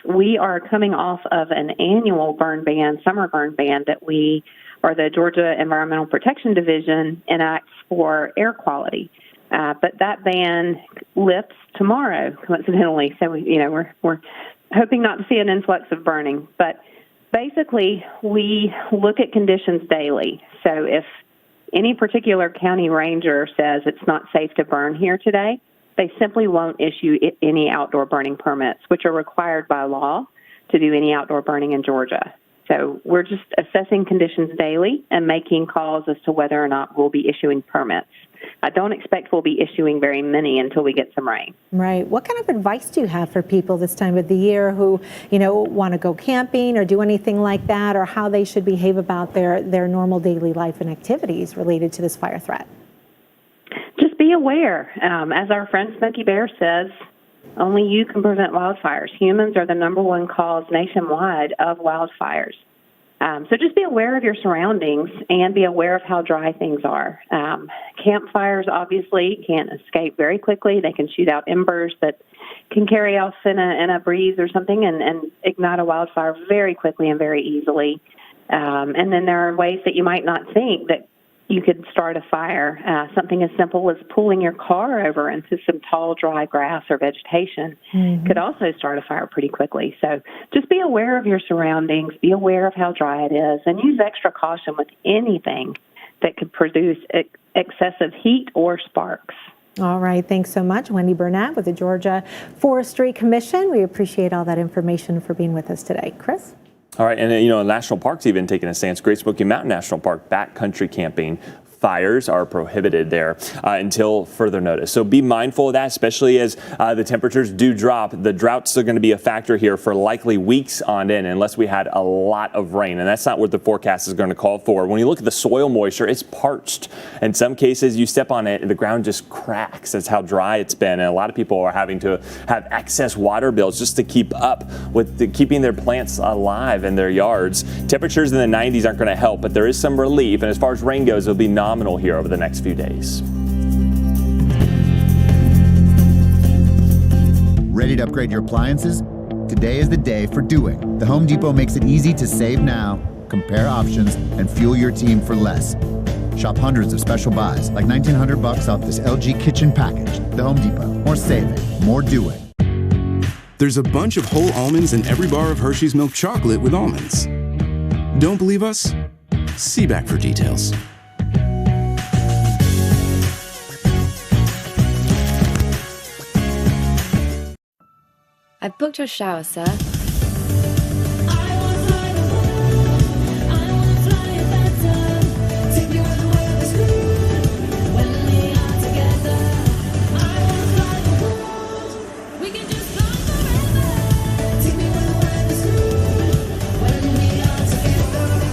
We are coming off of an annual burn ban, summer burn ban, that the Georgia Environmental Protection Division enacts for air quality. But that ban lifts tomorrow, coincidentally. So we're hoping not to see an influx of burning. But basically, we look at conditions daily. So if any particular county ranger says it's not safe to burn here today, they simply won't issue any outdoor burning permits, which are required by law to do any outdoor burning in Georgia. So we're just assessing conditions daily and making calls as to whether or not we'll be issuing permits. I don't expect we'll be issuing very many until we get some rain. Right. What kind of advice do you have for people this time of the year who, want to go camping or do anything like that, or how they should behave about their normal daily life and activities related to this fire threat? Just be aware. As our friend Smokey Bear says, only you can prevent wildfires. Humans are the #1 cause nationwide of wildfires. So just be aware of your surroundings and be aware of how dry things are. Campfires obviously can escape very quickly. They can shoot out embers that can carry off in a breeze or something and ignite a wildfire very quickly and very easily. And then there are ways that you might not think that you could start a fire. Something as simple as pulling your car over into some tall, dry grass or vegetation could also start a fire pretty quickly. So just be aware of your surroundings, be aware of how dry it is, and use extra caution with anything that could produce excessive heat or sparks. All right. Thanks so much. Wendy Burnett with the Georgia Forestry Commission. We appreciate all that information for being with us today. Chris? All right, and national parks even taking a stance. Great Smoky Mountain National Park, backcountry camping. Fires are prohibited there until further notice. So be mindful of that, especially as the temperatures do drop. The droughts are going to be a factor here for likely weeks on end unless we had a lot of rain. And that's not what the forecast is going to call for. When you look at the soil moisture, it's parched. In some cases, you step on it, the ground just cracks. That's how dry it's been. And a lot of people are having to have excess water bills just to keep up with keeping their plants alive in their yards. Temperatures in the 90s aren't going to help, but there is some relief. And as far as rain goes, it'll be nominal here over the next few days. Ready to upgrade your appliances? Today is the day for doing. The Home Depot makes it easy to save now. compare options, and fuel your team for less. Shop hundreds of special buys, like $1,900 off this LG kitchen package. The Home Depot. More saving, more doing. There's a bunch of whole almonds in every bar of Hershey's milk chocolate with almonds. Don't believe us? See back for details. I've booked your shower, sir.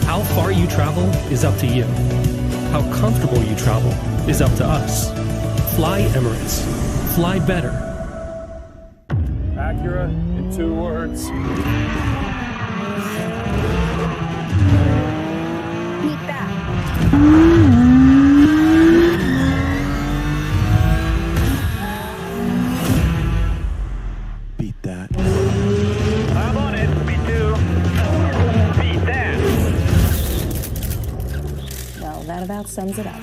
How far you travel is up to you. How comfortable you travel is up to us. Fly Emirates. Fly better. Acura in 2 words. Beat that. Beat that. I'm on it. Me too. Beat that. Well, that about sums it up.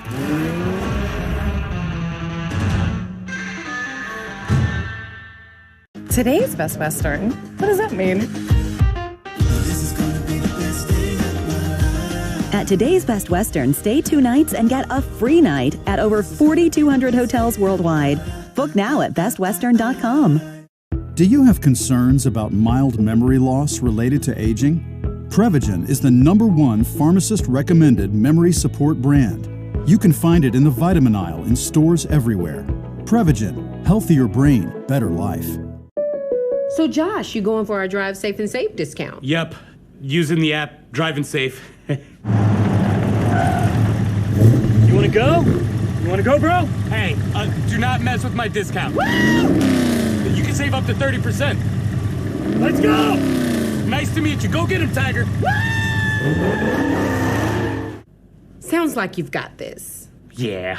Today's Best Western. What does that mean? At today's Best Western, stay 2 nights and get a free night at over 4,200 hotels worldwide. Book now at bestwestern.com. Do you have concerns about mild memory loss related to aging? Prevagen is the #1 pharmacist-recommended memory support brand. You can find it in the vitamin aisle in stores everywhere. Prevagen, healthier brain, better life. So Josh, you going for our Drive Safe and Safe discount? Yep, using the app, driving safe. You wanna go? You wanna go, bro? Hey, do not mess with my discount. You can save up to 30%. Let's go! Nice to meet you. Go get him, Tiger. Sounds like you've got this. Yeah,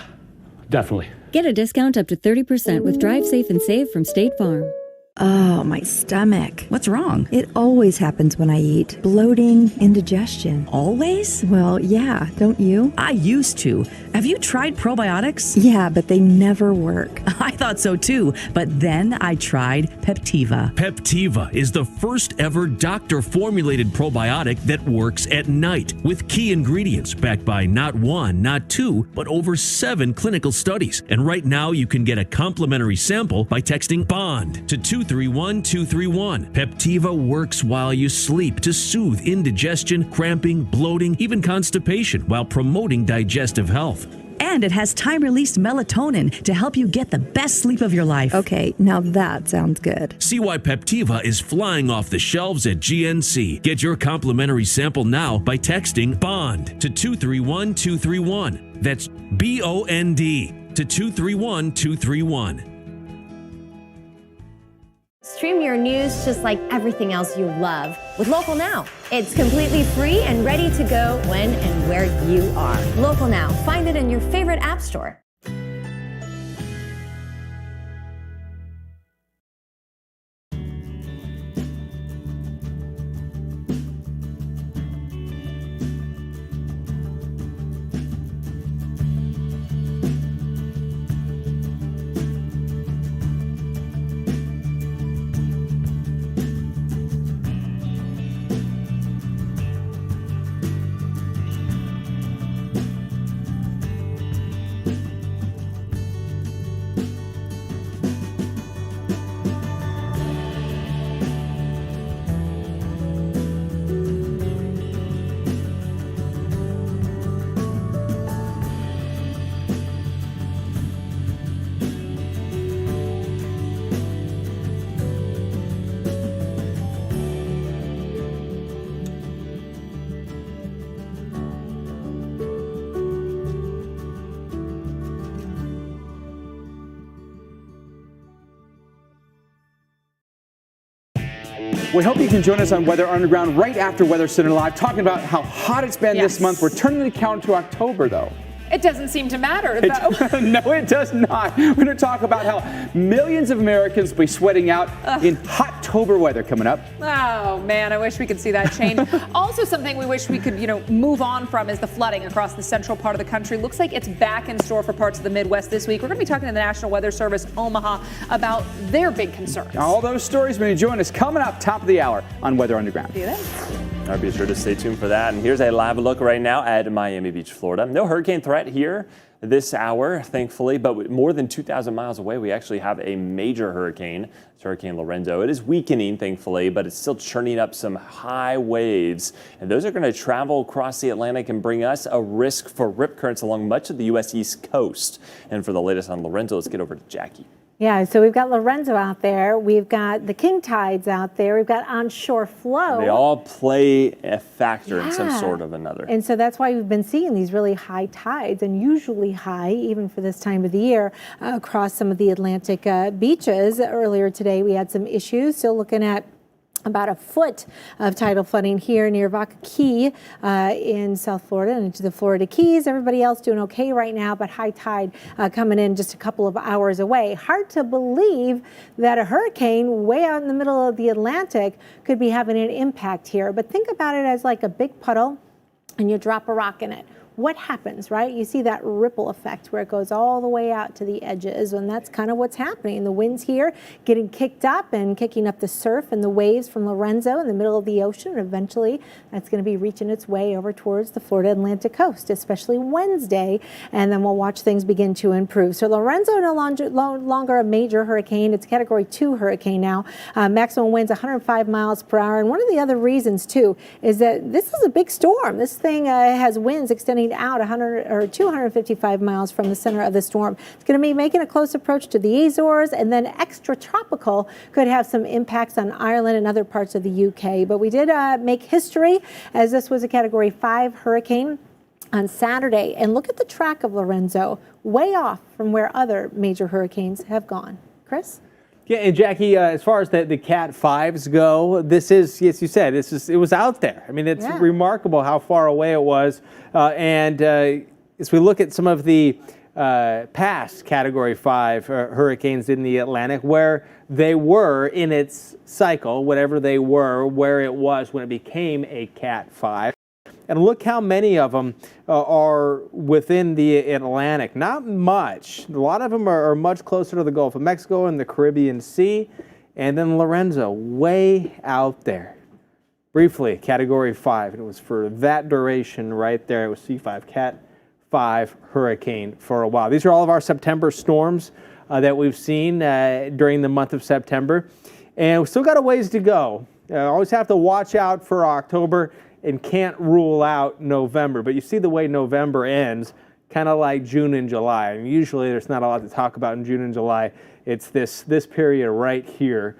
definitely. Get a discount up to 30% with Drive Safe and Save from State Farm. Oh, my stomach. What's wrong? It always happens when I eat. Bloating, indigestion. Always? Well, yeah, don't you? I used to. Have you tried probiotics? Yeah, but they never work. I thought so too, but then I tried Peptiva. Peptiva is the first ever doctor-formulated probiotic that works at night with key ingredients backed by not 1, not 2, but over 7 clinical studies. And right now you can get a complimentary sample by texting BOND to 231-231. Peptiva works while you sleep to soothe indigestion, cramping, bloating, even constipation while promoting digestive health. And it has time-released melatonin to help you get the best sleep of your life. Okay, now that sounds good. See why Peptiva is flying off the shelves at GNC. Get your complimentary sample now by texting BOND to 231-231. That's BOND to 231-231. Stream your news just like everything else you love with Local Now. It's completely free and ready to go when and where you are. Local Now. Find it in your favorite app store. We hope you can join us on Weather Underground right after Weather Center Live, talking about how hot it's been this month. We're turning the count to October, though. It doesn't seem to matter, though. No, it does not. We're going to talk about how millions of Americans will be sweating out in hot-tober weather coming up. Oh, man, I wish we could see that change. Also, something we wish we could, move on from is the flooding across the central part of the country. Looks like it's back in store for parts of the Midwest this week. We're going to be talking to the National Weather Service Omaha about their big concerns. All those stories when you join us coming up top of the hour on Weather Underground. See you then. All right, be sure to stay tuned for that. And here's a live look right now at Miami Beach, Florida. No hurricane threat here this hour, thankfully, but more than 2,000 miles away, we actually have a major hurricane. It's Hurricane Lorenzo. It is weakening, thankfully, but it's still churning up some high waves. And those are going to travel across the Atlantic and bring us a risk for rip currents along much of the U.S. East Coast. And for the latest on Lorenzo, let's get over to Jackie. Yeah, so we've got Lorenzo out there. We've got the king tides out there. We've got onshore flow. They all play a factor in some sort of another. And so that's why we've been seeing these really high tides, and usually high, even for this time of the year, across some of the Atlantic beaches. Earlier today, we had some issues. Still looking at about a foot of tidal flooding here near Vaca Key in South Florida and into the Florida Keys. Everybody else doing okay right now, but high tide coming in just a couple of hours away. Hard to believe that a hurricane way out in the middle of the Atlantic could be having an impact here. But think about it as like a big puddle and you drop a rock in it. What happens, right? You see that ripple effect where it goes all the way out to the edges, and that's kind of what's happening. The winds here getting kicked up and kicking up the surf and the waves from Lorenzo in the middle of the ocean. And eventually, that's going to be reaching its way over towards the Florida Atlantic coast, especially Wednesday, and then we'll watch things begin to improve. So Lorenzo no longer a major hurricane. It's a Category 2 hurricane now. Maximum winds 105 miles per hour. And one of the other reasons, too, is that this is a big storm. This thing has winds extending out 100 or 255 miles from the center of the storm. It's going to be making a close approach to the Azores, and then extratropical could have some impacts on Ireland and other parts of the UK. But we did make history as this was a Category 5 hurricane on Saturday. And look at the track of Lorenzo, way off from where other major hurricanes have gone. Chris? Yeah, and Jackie, as far as the Cat 5s go, this is, yes, you said, it was out there. I mean, it's remarkable how far away it was. And as we look at some of the past Category 5 hurricanes in the Atlantic, where they were in its cycle, whatever they were, where it was when it became a Cat 5. And look how many of them are within the Atlantic. Not much. A lot of them are much closer to the Gulf of Mexico and the Caribbean Sea. And then Lorenzo, way out there. Briefly, Category 5. And it was for that duration right there. It was C5, Cat 5 hurricane for a while. These are all of our September storms that we've seen during the month of September. And we've still got a ways to go. Always have to watch out for October and can't rule out November. But you see the way November ends, kind of like June and July. And usually there's not a lot to talk about in June and July. It's this period right here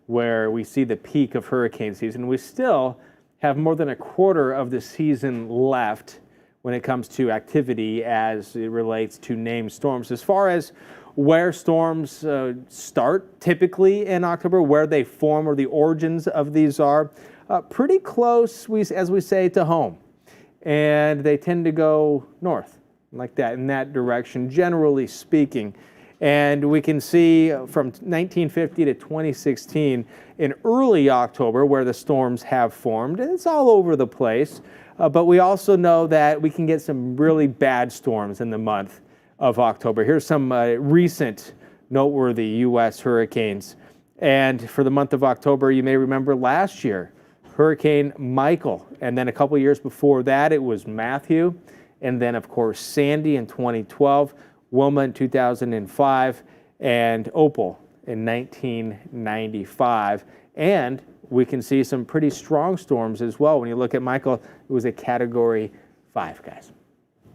where we see the peak of hurricane season. We still have more than a quarter of the season left when it comes to activity as it relates to named storms. As far as where storms start typically in October, where they form or the origins of these are, pretty close, as we say, to home. And they tend to go north, like that, in that direction, generally speaking. And we can see from 1950 to 2016 in early October where the storms have formed. And it's all over the place. But we also know that we can get some really bad storms in the month of October. Here's some recent noteworthy U.S. hurricanes. And for the month of October, you may remember last year, Hurricane Michael, and then a couple years before that, it was Matthew, and then, of course, Sandy in 2012, Wilma in 2005, and Opal in 1995. And we can see some pretty strong storms as well. When you look at Michael, it was a Category 5, guys.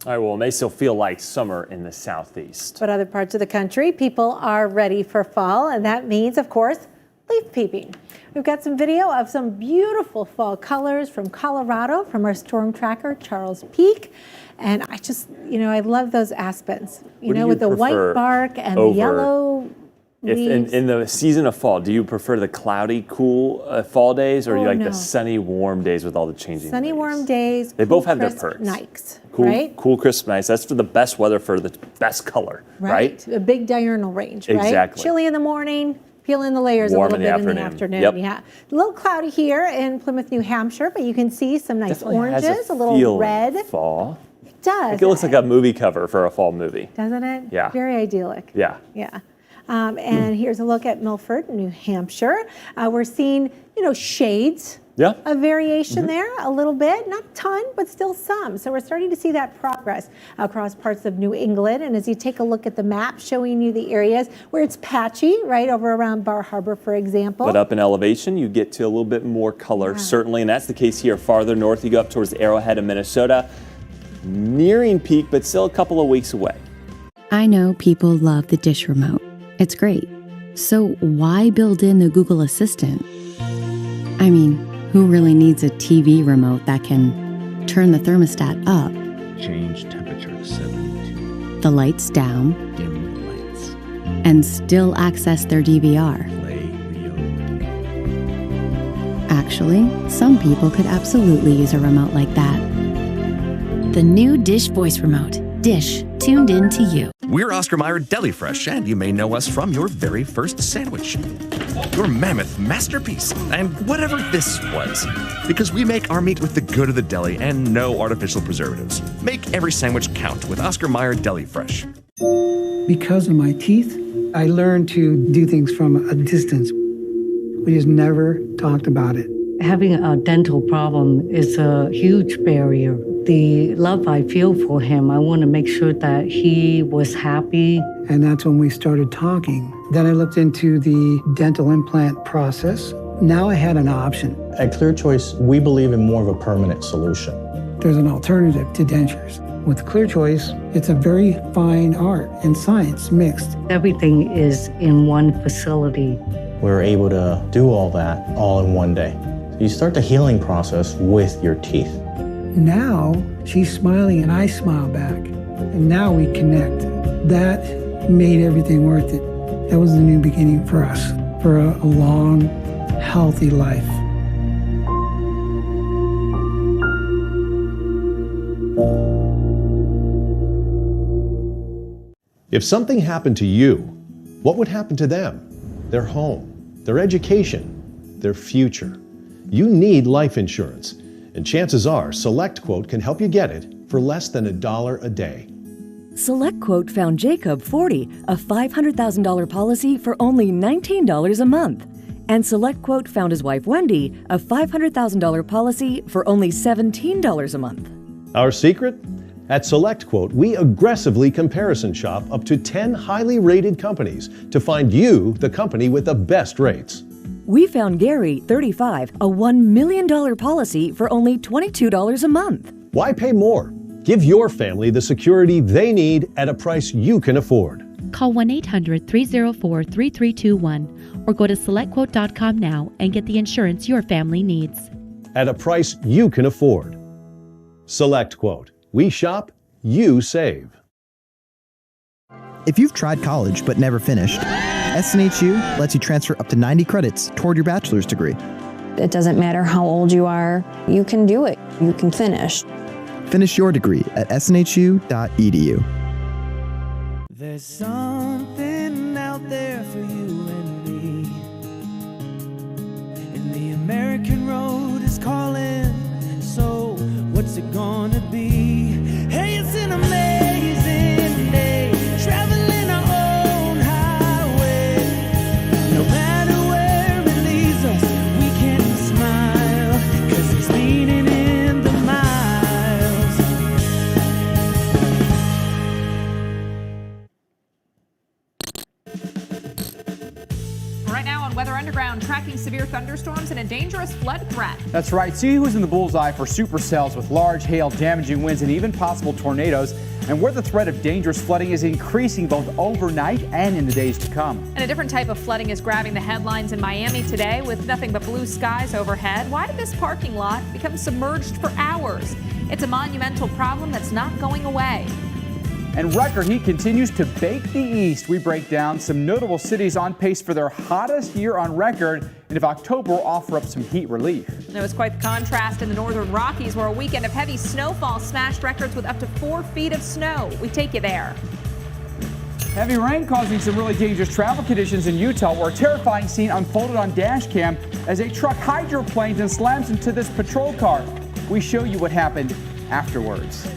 All right, well, it may still feel like summer in the southeast. But other parts of the country, people are ready for fall, and that means, of course, leaf peeping. We've got some video of some beautiful fall colors from Colorado from our storm tracker, Charles Peak. And I just, I love those aspens, with the white bark and the yellow If in the season of fall, do you prefer the cloudy, cool fall days, or do you like the sunny, warm days with all the changing Sunny, leaves? warm days. They cool, both have their crisp perks. Nights, Cool, right? cool, crisp nights. That's for the best weather for the best color, right? A big diurnal range, right? Exactly. Chilly in the morning, peeling the layers Warm a little bit in the afternoon. Yep. Yeah. A little cloudy here in Plymouth, New Hampshire, but you can see some nice Definitely oranges, has a little feel red. Fall. It does. Like it looks like a movie cover for a fall movie. Doesn't it? Yeah. Very idyllic. Yeah. Yeah. And here's a look at Milford, New Hampshire. We're seeing, shades of variation there, a little bit, not a ton, but still some. So we're starting to see that progress across parts of New England. And as you take a look at the map showing you the areas where it's patchy, right over around Bar Harbor, for example. But up in elevation, you get to a little bit more color, certainly. And that's the case here. Farther north, you go up towards Arrowhead in Minnesota, nearing peak, but still a couple of weeks away. I know people love the dish remote. It's great. So why build in the Google Assistant? I mean, who really needs a TV remote that can turn the thermostat up, Change temperature to 72. the lights down, Dim the lights. and still access their DVR? Play Rio. Actually, some people could absolutely use a remote like that. The new Dish Voice Remote. Dish, tuned in to you. We're Oscar Mayer Deli Fresh, and you may know us from your very first sandwich, your mammoth masterpiece, and whatever this was. Because we make our meat with the good of the deli and no artificial preservatives. Make every sandwich count with Oscar Mayer Deli Fresh. Because of my teeth, I learned to do things from a distance. We just never talked about it. Having a dental problem is a huge barrier. The love I feel for him, I want to make sure that he was happy. And that's when we started talking. Then I looked into the dental implant process. Now I had an option. At ClearChoice, we believe in more of a permanent solution. There's an alternative to dentures. With ClearChoice, it's a very fine art and science mixed. Everything is in one facility. We were able to do all that all in one day. You start the healing process with your teeth. Now she's smiling and I smile back. And now we connect. That made everything worth it. That was the new beginning for us, for a long, healthy life. If something happened to you, what would happen to them? Their home, their education, their future. You need life insurance, and chances are SelectQuote can help you get it for less than $1 a day. SelectQuote found Jacob 40, a $500,000 policy for only $19 a month. And SelectQuote found his wife Wendy, a $500,000 policy for only $17 a month. Our secret? At SelectQuote, we aggressively comparison shop up to 10 highly rated companies to find you the company with the best rates. We found Gary, 35, a $1 million policy for only $22 a month. Why pay more? Give your family the security they need at a price you can afford. Call 1-800-304-3321 or go to SelectQuote.com now and get the insurance your family needs. At a price you can afford. SelectQuote. We shop, you save. If you've tried college but never finished, SNHU lets you transfer up to 90 credits toward your bachelor's degree. It doesn't matter how old you are, you can do it. You can finish. Finish your degree at snhu.edu. There's something out there for you and me. And the American road is calling. So what's it gonna be? Hey, it's an amazing day. Traveling our own highway. No matter where it leads us, we can smile. 'Cause it's leaning in the miles. Right now on Weather Underground, tracking severe thunderstorms and a dangerous flood threat. That's right. See who's in the bullseye for supercells with large hail, damaging winds, and even possible tornadoes, and where the threat of dangerous flooding is increasing both overnight and in the days to come. And a different type of flooding is grabbing the headlines in Miami today with nothing but blue skies overhead. Why did this parking lot become submerged for hours? It's a monumental problem that's not going away. And record heat continues to bake the east. We break down some notable cities on pace for their hottest year on record, and if October will offer up some heat relief. It was quite the contrast in the northern Rockies, where a weekend of heavy snowfall smashed records with up to 4 feet of snow. We take you there. Heavy rain causing some really dangerous travel conditions in Utah, where a terrifying scene unfolded on dash cam as a truck hydroplanes and slams into this patrol car. We show you what happened afterwards.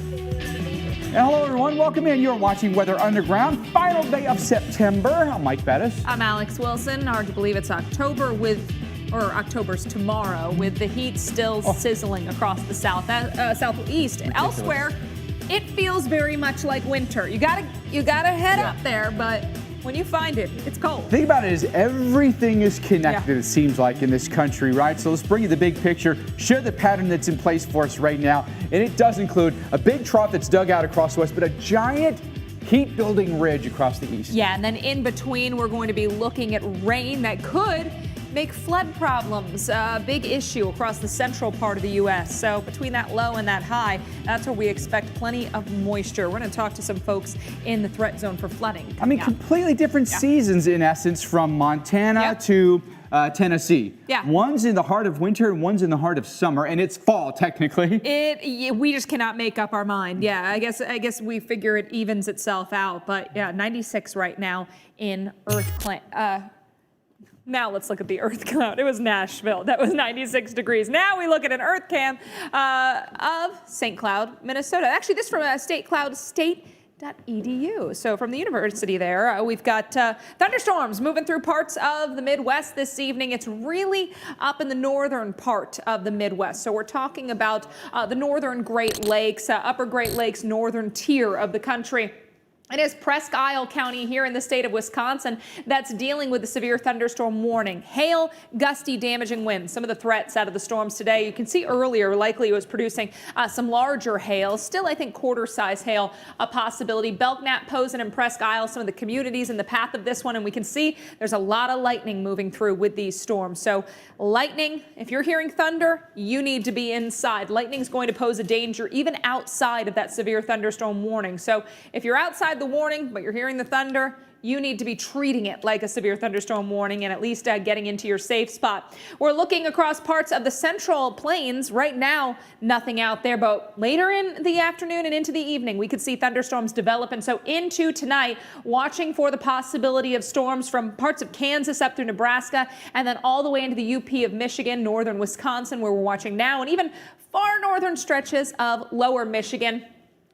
And hello everyone, welcome in. You're watching Weather Underground, final day of September. I'm Mike Bettis. I'm Alex Wilson. Hard to believe it's October October's tomorrow, with the heat still sizzling across the southeast. And elsewhere, it feels very much like winter. You gotta head up there, but when you find it, it's cold. Think about it as everything is connected, it seems like, in this country, right? So let's bring you the big picture, share the pattern that's in place for us right now. And it does include a big trough that's dug out across the west, but a giant heat building ridge across the east. Yeah, and then in between, we're going to be looking at rain that could make flood problems a big issue across the central part of the U.S. So between that low and that high, that's where we expect plenty of moisture. We're going to talk to some folks in the threat zone for flooding. I mean, completely different seasons in essence, from Montana to Tennessee. Yeah. One's in the heart of winter and one's in the heart of summer, and it's fall technically. We just cannot make up our mind. Yeah, I guess we figure it evens itself out. But yeah, 96 right now in Now let's look at the Earth cloud. It was Nashville. That was 96 degrees. Now we look at an Earth cam of St. Cloud, Minnesota. Actually, this is from statecloudstate.edu. So from the university there, we've got thunderstorms moving through parts of the Midwest this evening. It's really up in the northern part of the Midwest. So we're talking about the northern Great Lakes, upper Great Lakes, northern tier of the country. It is Presque Isle County here in the state of Wisconsin that's dealing with a severe thunderstorm warning. Hail, gusty, damaging winds. Some of the threats out of the storms today. You can see earlier, likely it was producing some larger hail. Still, I think quarter-size hail a possibility. Belknap, Posen, and Presque Isle, some of the communities in the path of this one. And we can see there's a lot of lightning moving through with these storms. So lightning, if you're hearing thunder, you need to be inside. Lightning is going to pose a danger even outside of that severe thunderstorm warning. So if you're outside the warning, but you're hearing the thunder, you need to be treating it like a severe thunderstorm warning and at least getting into your safe spot. We're looking across parts of the central plains. Right now, nothing out there, but later in the afternoon and into the evening, we could see thunderstorms develop. And so into tonight, watching for the possibility of storms from parts of Kansas up through Nebraska, and then all the way into the UP of Michigan, northern Wisconsin, where we're watching now, and even far northern stretches of lower Michigan.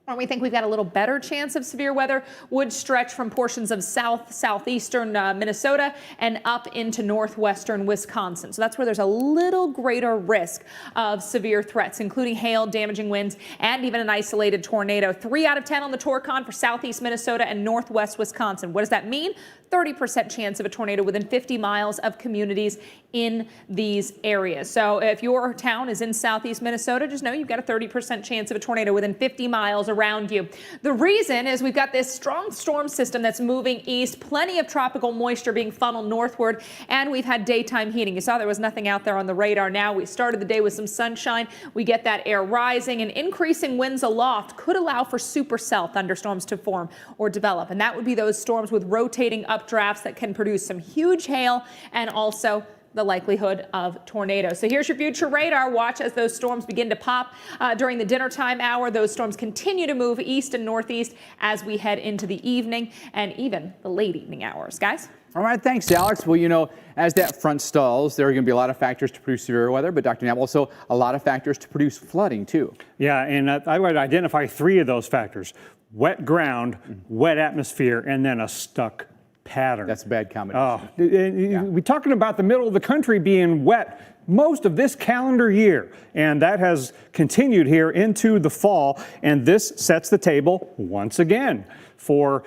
Or we think we've got a little better chance of severe weather would stretch from portions of southeastern Minnesota and up into northwestern Wisconsin. So that's where there's a little greater risk of severe threats, including hail, damaging winds, and even an isolated tornado. 3 out of 10 on the Torcon for southeast Minnesota and northwest Wisconsin. What does that mean? 30% chance of a tornado within 50 miles of communities in these areas. So if your town is in southeast Minnesota, just know you've got a 30% chance of a tornado within 50 miles around you. The reason is we've got this strong storm system that's moving east, plenty of tropical moisture being funneled northward, and we've had daytime heating. You saw there was nothing out there on the radar. Now we started the day with some sunshine. We get that air rising, and increasing winds aloft could allow for supercell thunderstorms to form or develop. And that would be those storms with rotating updrafts that can produce some huge hail and also the likelihood of tornadoes. So here's your future radar. Watch as those storms begin to pop during the dinner time hour. Those storms continue to move east and northeast as we head into the evening and even the late evening hours. Guys? All right, thanks, Alex. Well, you know, as that front stalls, there are going to be a lot of factors to produce severe weather, but Dr. Knapp, also a lot of factors to produce flooding, too. Yeah, and I would identify 3 of those factors: wet ground, wet atmosphere, and then a stuck pattern. That's a bad combination. We're talking about the middle of the country being wet most of this calendar year, and that has continued here into the fall, and this sets the table once again for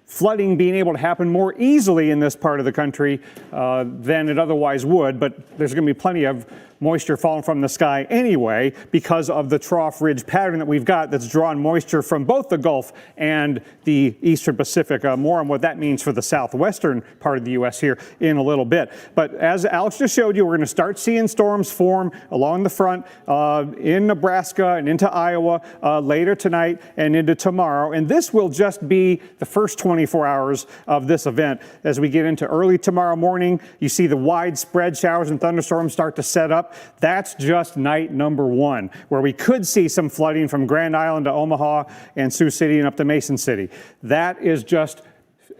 flooding being able to happen more easily in this part of the country than it otherwise would. But there's going to be plenty of moisture falling from the sky anyway because of the trough ridge pattern that we've got that's drawn moisture from both the Gulf and the Eastern Pacific. More on what that means for the southwestern part of the U.S. here in a little bit. But as Alex just showed you, we're going to start seeing storms form along the front in Nebraska and into Iowa later tonight and into tomorrow. And this will just be the first 24 hours of this event. As we get into early tomorrow morning, you see the widespread showers and thunderstorms start to set up. That's just night number one, where we could see some flooding from Grand Island to Omaha and Sioux City and up to Mason City. That is just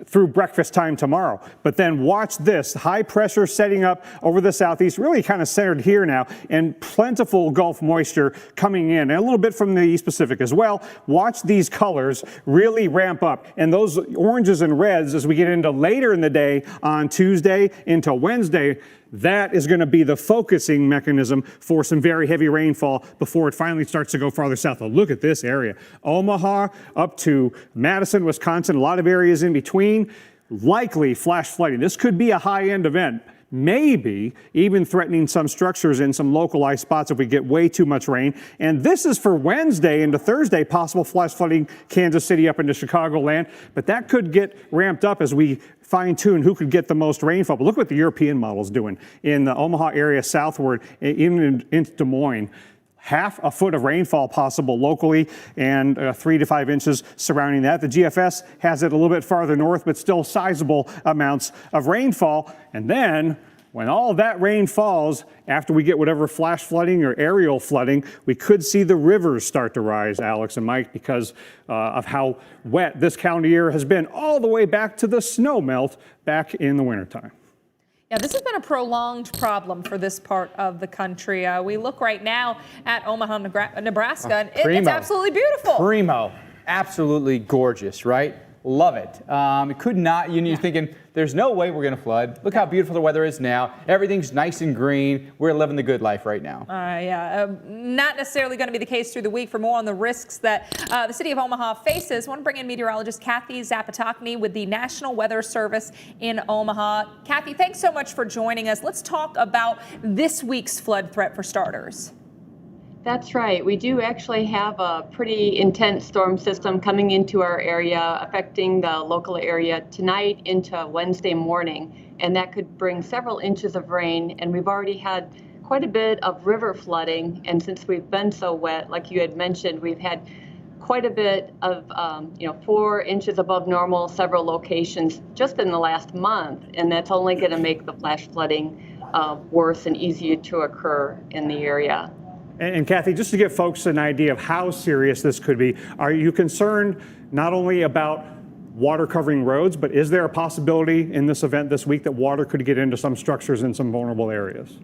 through breakfast time tomorrow. But then watch this, high pressure setting up over the southeast, really kind of centered here now, and plentiful Gulf moisture coming in, and a little bit from the East Pacific as well. Watch these colors really ramp up, and those oranges and reds as we get into later in the day on Tuesday into Wednesday. That is going to be the focusing mechanism for some very heavy rainfall before it finally starts to go farther south. Oh, look at this area. Omaha up to Madison, Wisconsin, a lot of areas in between. Likely flash flooding. This could be a high-end event. Maybe even threatening some structures in some localized spots if we get way too much rain. And this is for Wednesday into Thursday, possible flash flooding Kansas City up into Chicagoland. But that could get ramped up as we fine-tune who could get the most rainfall. But look what the European model's doing in the Omaha area southward, even into Des Moines. Half a foot of rainfall possible locally and 3 to 5 inches surrounding that. The GFS has it a little bit farther north, but still sizable amounts of rainfall. And then when all that rain falls, after we get whatever flash flooding or aerial flooding, we could see the rivers start to rise, Alex and Mike, because of how wet this calendar year has been all the way back to the snow melt back in the wintertime. Yeah, this has been a prolonged problem for this part of the country. We look right now at Omaha, Nebraska, and it's absolutely beautiful. Primo. Absolutely gorgeous, right? Love it. It could not, you're thinking, there's no way we're going to flood. Look how beautiful the weather is now. Everything's nice and green. We're living the good life right now. Not necessarily going to be the case through the week. For more on the risks that the city of Omaha faces, I want to bring in meteorologist Kathy Zapotocny with the National Weather Service in Omaha. Kathy, thanks so much for joining us. Let's talk about this week's flood threat for starters. That's right. We do actually have a pretty intense storm system coming into our area, affecting the local area tonight into Wednesday morning, and that could bring several inches of rain. And we've already had quite a bit of river flooding, and since we've been so wet, like you had mentioned, we've had quite a bit of 4 inches above normal, several locations just in the last month, and that's only going to make the flash flooding worse and easier to occur in the area. And Kathy, just to give folks an idea of how serious this could be, are you concerned not only about water covering roads, but is there a possibility in this event this week that water could get into some structures in some vulnerable areas?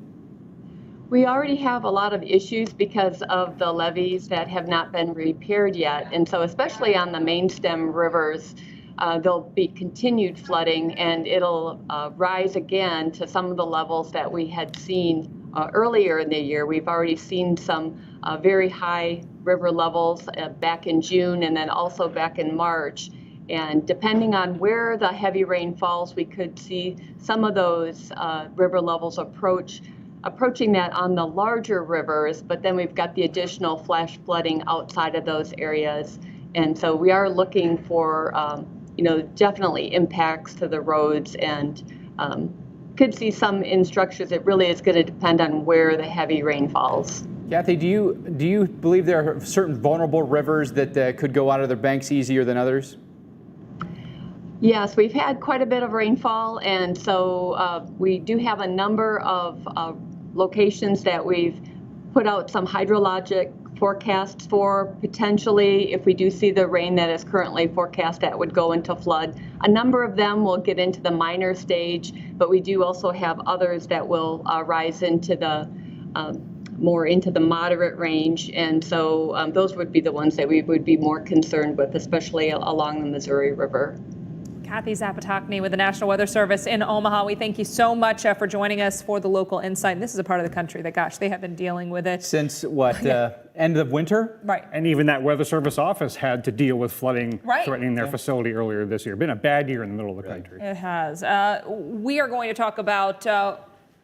We already have a lot of issues because of the levees that have not been repaired yet. And so especially on the main stem rivers, there'll be continued flooding, and it'll rise again to some of the levels that we had seen earlier in the year. We've already seen some very high river levels back in June and then also back in March. And depending on where the heavy rain falls, we could see some of those river levels approaching that on the larger rivers, but then we've got the additional flash flooding outside of those areas. And so we are looking for definitely impacts to the roads, and could see some in structures. It really is going to depend on where the heavy rain falls. Kathy, do you believe there are certain vulnerable rivers that could go out of their banks easier than others? Yes, we've had quite a bit of rainfall, and so we do have a number of locations that we've put out some hydrologic forecasts for. Potentially, if we do see the rain that is currently forecast, that would go into flood. A number of them will get into the minor stage, but we do also have others that will rise into the more into the moderate range, and so those would be the ones that we would be more concerned with, especially along the Missouri River. Kathy Zapotocny with the National Weather Service in Omaha. We thank you so much for joining us for the local insight. This is a part of the country that, gosh, they have been dealing with it. Since what, end of winter? Right. And even that Weather Service office had to deal with flooding threatening their facility earlier this year. Been a bad year in the middle of the country. It has. We are going to talk about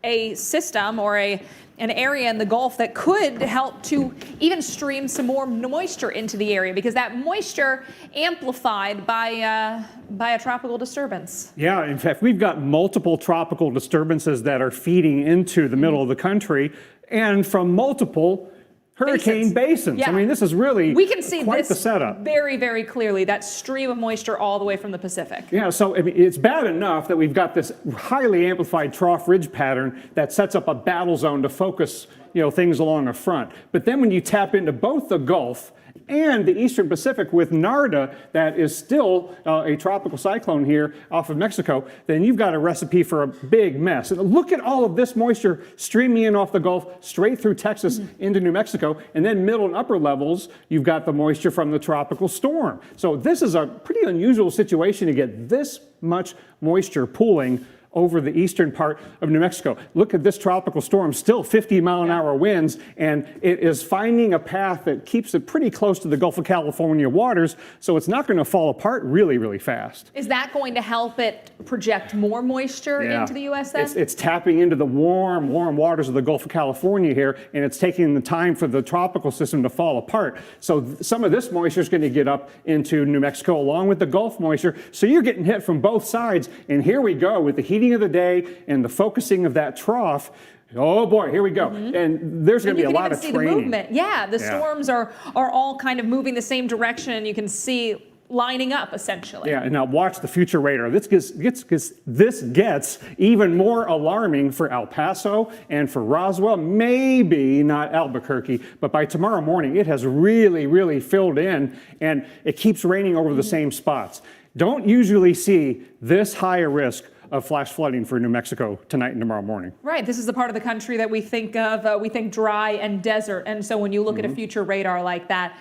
a system or an area in the Gulf that could help to even stream some more moisture into the area, because that moisture amplified by a tropical disturbance. Yeah, in fact, we've got multiple tropical disturbances that are feeding into the middle of the country, and from multiple hurricane basins. Yeah. I mean, this is really we can see quite this the setup. very, very clearly, that stream of moisture all the way from the Pacific. Yeah, so I mean, it's bad enough that we've got this highly amplified trough ridge pattern that sets up a battle zone to focus, things along the front. But then when you tap into both the Gulf and the Eastern Pacific with Narda, that is still a tropical cyclone here off of Mexico, then you've got a recipe for a big mess. And look at all of this moisture streaming in off the Gulf, straight through Texas into New Mexico, and then middle and upper levels, you've got the moisture from the tropical storm. So this is a pretty unusual situation to get this much moisture pooling over the eastern part of New Mexico. Look at this tropical storm, still 50-mile-an-hour winds, and it is finding a path that keeps it pretty close to the Gulf of California waters, so it's not going to fall apart really, really fast. Is that going to help it project more moisture into the U.S. then? It's tapping into the warm waters of the Gulf of California here, and it's taking the time for the tropical system to fall apart. So some of this moisture is going to get up into New Mexico along with the Gulf moisture, so you're getting hit from both sides, and here we go with the heating of the day and the focusing of that trough. Oh boy, here we go. And there's going to be a lot of training. The movement. Yeah, the storms are all kind of moving the same direction, and you can see lining up essentially. Yeah, and now watch the future radar. This gets even more alarming for El Paso and for Roswell, maybe not Albuquerque, but by tomorrow morning it has really, really filled in, and it keeps raining over the same spots. Don't usually see this high a risk of flash flooding for New Mexico tonight and tomorrow morning. Right, this is the part of the country that we think of, we think dry and desert, and so when you look at a future radar like that,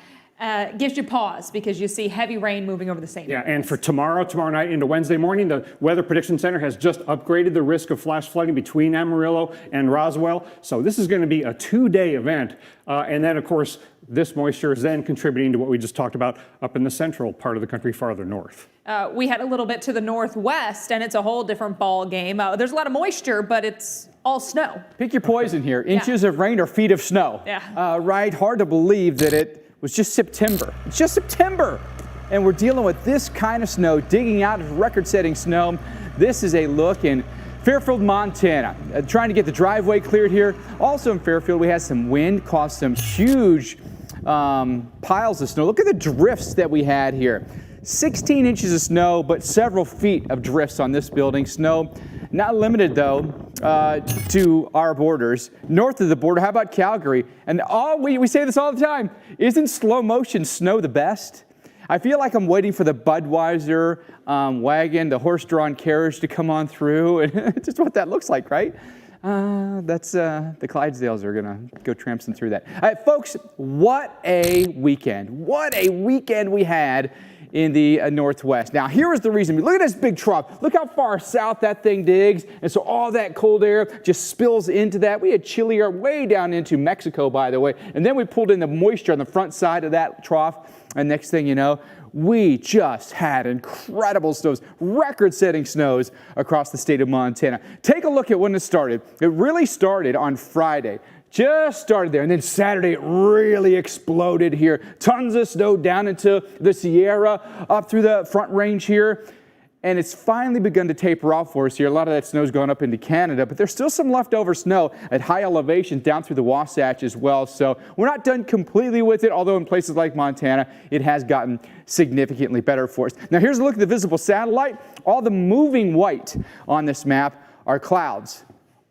gives you pause because you see heavy rain moving over the same Yeah, areas. and for tomorrow night into Wednesday morning, the Weather Prediction Center has just upgraded the risk of flash flooding between Amarillo and Roswell. So this is going to be a 2-day event. And then, of course, this moisture is then contributing to what we just talked about up in the central part of the country farther north. We had a little bit to the northwest, and it's a whole different ball game. There's a lot of moisture, but it's all snow. Pick your poison here. Inches of rain or feet of snow. Yeah. Right? Hard to believe that it was just September. It's just September. And we're dealing with this kind of snow, digging out record-setting snow. This is a look in Fairfield, Montana. Trying to get the driveway cleared here. Also in Fairfield, we had some wind, caused some huge piles of snow. Look at the drifts that we had here. 16 inches of snow, but several feet of drifts on this building. Snow not limited, though, to our borders. North of the border, how about Calgary? And we say this all the time. Isn't slow motion snow the best? I feel like I'm waiting for the Budweiser wagon, the horse-drawn carriage to come on through. And just what that looks like, right? That's the Clydesdales are going to go tramping through that. Folks, what a weekend. What a weekend we had in the Northwest. Now, here is the reason. Look at this big trough. Look how far south that thing digs. And so all that cold air just spills into that. We had chilly air way down into Mexico, by the way. And then we pulled in the moisture on the front side of that trough. And next thing you know, we just had incredible snows, record-setting snows across the state of Montana. Take a look at when it started. It really started on Friday. Just started there, and then Saturday it really exploded here. Tons of snow down into the Sierra, up through the Front Range here, and it's finally begun to taper off for us here. A lot of that snow's gone up into Canada, but there's still some leftover snow at high elevations down through the Wasatch as well, so we're not done completely with it, although in places like Montana, it has gotten significantly better for us. Now here's a look at the visible satellite. All the moving white on this map are clouds.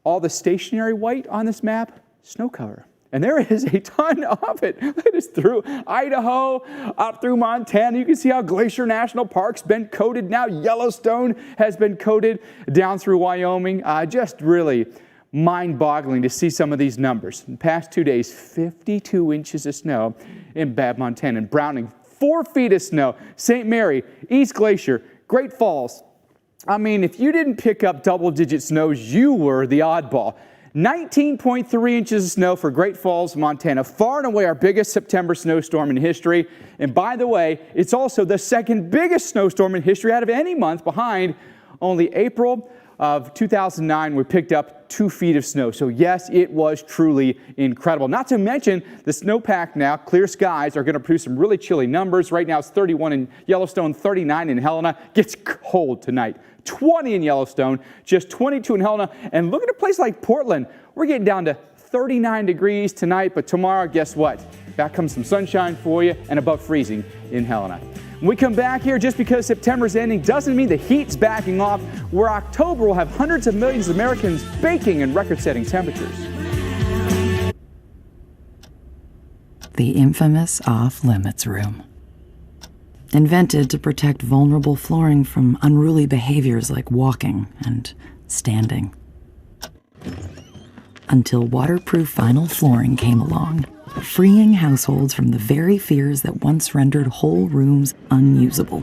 All the stationary white on this map, snow cover. And there is a ton of it. It is through Idaho, up through Montana. You can see how Glacier National Park's been coated now. Yellowstone has been coated down through Wyoming. Just really mind-boggling to see some of these numbers. In the past 2 days, 52 inches of snow in Babb, Montana. And Browning, 4 feet of snow. St. Mary, East Glacier, Great Falls. I mean, if you didn't pick up double-digit snows, you were the oddball. 19.3 inches of snow for Great Falls, Montana. Far and away our biggest September snowstorm in history. And by the way, it's also the second biggest snowstorm in history out of any month, behind only April of 2009, we picked up 2 feet of snow. So yes, it was truly incredible. Not to mention the snowpack now, clear skies are going to produce some really chilly numbers. Right now it's 31 in Yellowstone, 39 in Helena. Gets cold tonight. 20 in Yellowstone, just 22 in Helena. And look at a place like Portland. We're getting down to 39 degrees tonight, but tomorrow, guess what? Back comes some sunshine for you and above freezing in Helena. When we come back here, just because September's ending doesn't mean the heat's backing off, where October will have hundreds of millions of Americans baking in record-setting temperatures. The infamous off-limits room. Invented to protect vulnerable flooring from unruly behaviors like walking and standing. Until waterproof vinyl flooring came along, freeing households from the very fears that once rendered whole rooms unusable.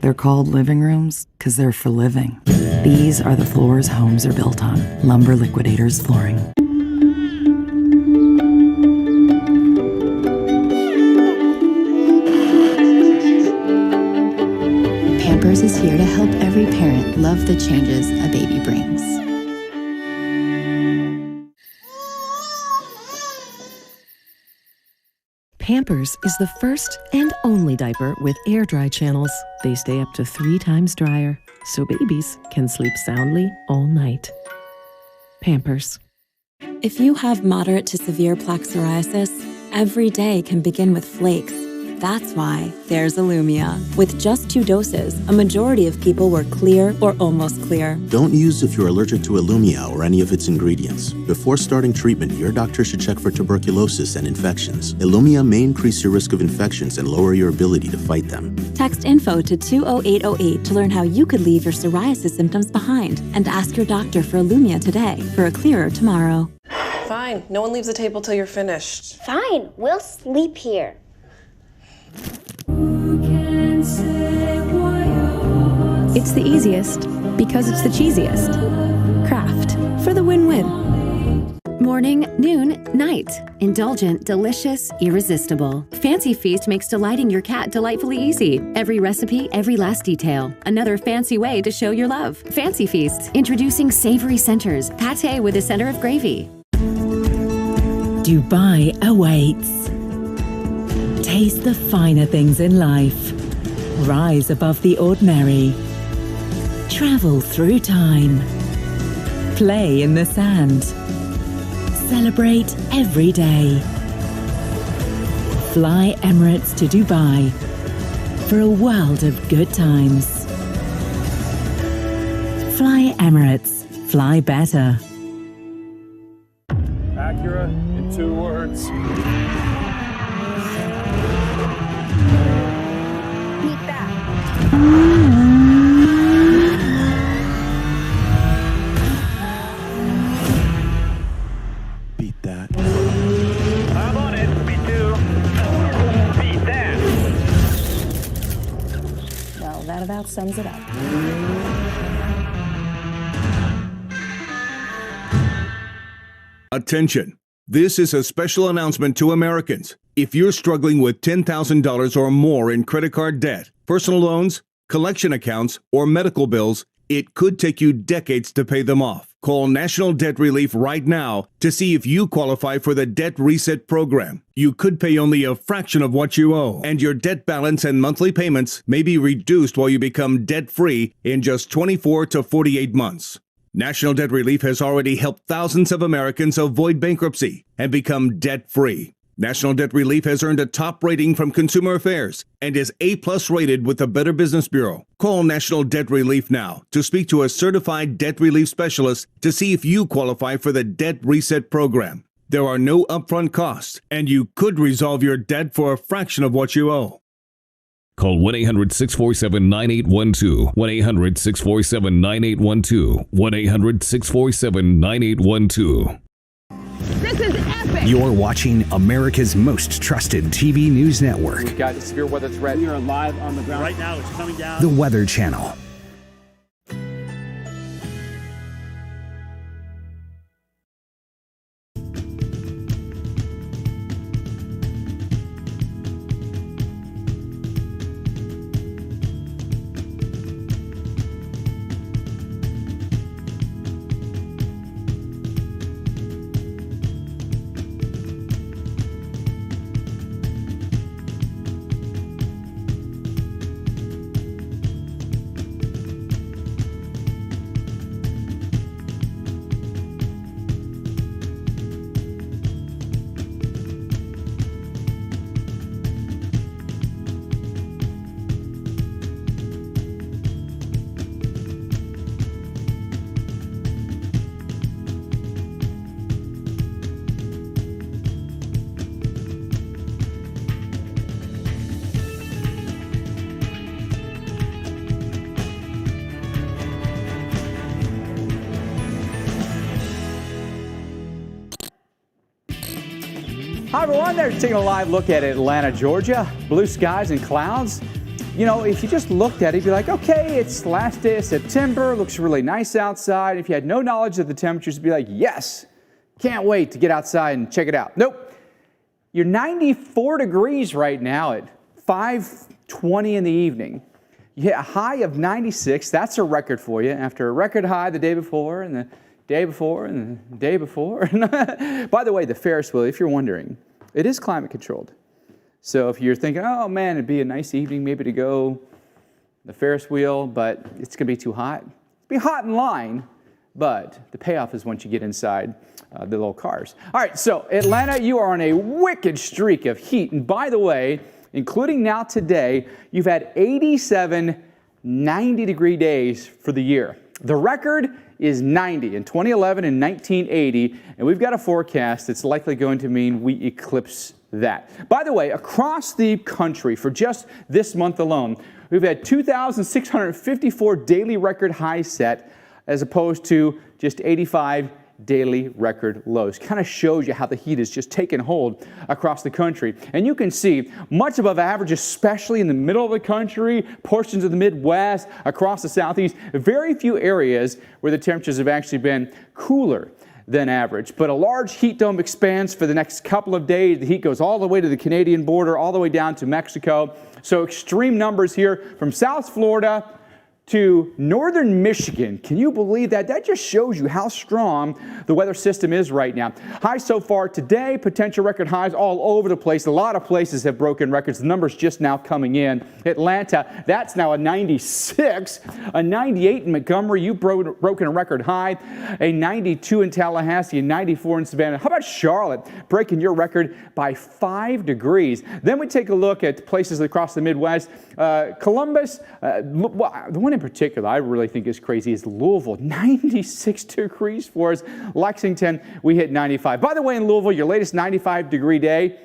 They're called living rooms because they're for living. These are the floors homes are built on. Lumber Liquidators Flooring. Pampers is here to help every parent love the changes a baby brings. Pampers is the first and only diaper with air dry channels. They stay up to 3 times drier, so babies can sleep soundly all night. Pampers. If you have moderate to severe plaque psoriasis, every day can begin with flakes. That's why there's Illumia. With just 2 doses, a majority of people were clear or almost clear. Don't use if you're allergic to Illumia or any of its ingredients. Before starting treatment, your doctor should check for tuberculosis and infections. Illumia may increase your risk of infections and lower your ability to fight them. Text info to 20808 to learn how you could leave your psoriasis symptoms behind, and ask your doctor for Illumia today for a clearer tomorrow. Fine. No one leaves the table till you're finished. Fine. We'll sleep here. It's the easiest because it's the cheesiest. Kraft for the win-win. Morning, noon, night. Indulgent, delicious, irresistible. Fancy Feast makes delighting your cat delightfully easy. Every recipe, every last detail. Another fancy way to show your love. Fancy Feast. Introducing savory centers. Pate with a center of gravy. Dubai awaits. Taste the finer things in life. Rise above the ordinary. Travel through time. Play in the sand. Celebrate every day. Fly Emirates to Dubai for a world of good times. Fly Emirates. Fly better. Acura in 2 words. Beat that. I'm on it. Me too. Beat that. Well, that about sums it up. Attention. This is a special announcement to Americans. If you're struggling with $10,000 or more in credit card debt, personal loans, collection accounts, or medical bills, it could take you decades to pay them off. Call National Debt Relief right now to see if you qualify for the Debt Reset program. You could pay only a fraction of what you owe, and your debt balance and monthly payments may be reduced while you become debt-free in just 24 to 48 months. National Debt Relief has already helped thousands of Americans avoid bankruptcy and become debt-free. National Debt Relief has earned a top rating from Consumer Affairs and is A+ rated with the Better Business Bureau. Call National Debt Relief now to speak to a certified debt relief specialist to see if you qualify for the Debt Reset program. There are no upfront costs, and you could resolve your debt for a fraction of what you owe. Call 1-800-647-9812. 1-800-647-9812. 1-800-647-9812. This is epic! You're watching America's most trusted TV news network, Guys, a severe weather threat. We are live on the ground. Right now, it's coming down. the Weather Channel. Hi, everyone. There's taking a live look at Atlanta, Georgia. Blue skies and clouds. You know, if you just looked at it, you'd be like, okay, it's the last day of September. Looks really nice outside. If you had no knowledge of the temperatures, you'd be like, yes, can't wait to get outside and check it out. Nope. You're 94 degrees right now at 5:20 in the evening. You hit a high of 96. That's a record for you after a record high the day before and the day before and the day before. By the way, the Ferris wheel, if you're wondering, it is climate controlled. So if you're thinking, oh man, it'd be a nice evening maybe to go the Ferris wheel, but it's going to be too hot. It'll be hot in line, but the payoff is once you get inside the little cars. All right, so Atlanta, you are on a wicked streak of heat. And by the way, including now today, you've had 87 90-degree days for the year. The record is 90 in 2011 and 1980, and we've got a forecast that's likely going to mean we eclipse that. By the way, across the country for just this month alone, we've had 2,654 daily record highs set as opposed to just 85 daily record lows. Kind of shows you how the heat has just taken hold across the country. And you can see much above average, especially in the middle of the country, portions of the Midwest, across the Southeast. Very few areas where the temperatures have actually been cooler than average. But a large heat dome expands for the next couple of days. The heat goes all the way to the Canadian border, all the way down to Mexico. So extreme numbers here from South Florida to northern Michigan. Can you believe that? That just shows you how strong the weather system is right now. Highs so far today, potential record highs all over the place. A lot of places have broken records. The numbers just now coming in. Atlanta, that's now a 96. A 98 in Montgomery, you've broken a record high. A 92 in Tallahassee, a 94 in Savannah. How about Charlotte, breaking your record by 5 degrees? Then we take a look at places across the Midwest. Columbus, the one in particular I really think is crazy is Louisville, 96 degrees for us. Lexington, we hit 95. By the way, in Louisville, your latest 95-degree day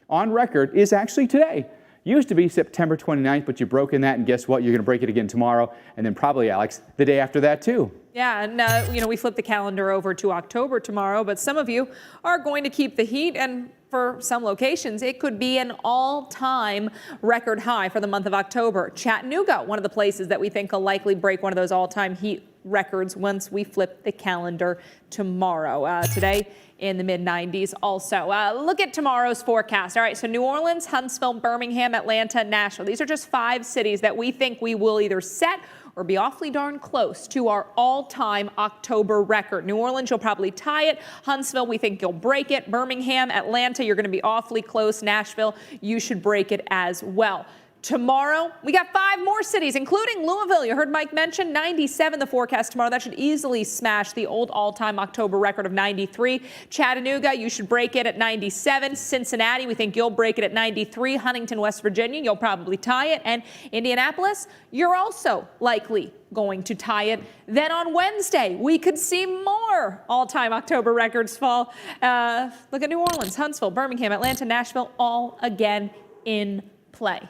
on record is actually today. Used to be September 29th, but you've broken that, and guess what? You're going to break it again tomorrow, and then probably, Alex, the day after that too. Yeah, and we flip the calendar over to October tomorrow, but some of you are going to keep the heat, and for some locations, it could be an all-time record high for the month of October. Chattanooga, one of the places that we think will likely break one of those all-time heat records once we flip the calendar tomorrow. Today in the mid-90s also. Look at tomorrow's forecast. All right, so New Orleans, Huntsville, Birmingham, Atlanta, Nashville. These are just 5 cities that we think we will either set or be awfully darn close to our all-time October record. New Orleans, you'll probably tie it. Huntsville, we think you'll break it. Birmingham, Atlanta, you're going to be awfully close. Nashville, you should break it as well. Tomorrow, we got 5 more cities, including Louisville. You heard Mike mention 97 the forecast tomorrow. That should easily smash the old all-time October record of 93. Chattanooga, you should break it at 97. Cincinnati, we think you'll break it at 93. Huntington, West Virginia, you'll probably tie it. And Indianapolis, you're also likely going to tie it. Then on Wednesday, we could see more all-time October records fall. Look at New Orleans, Huntsville, Birmingham, Atlanta, Nashville, all again in play.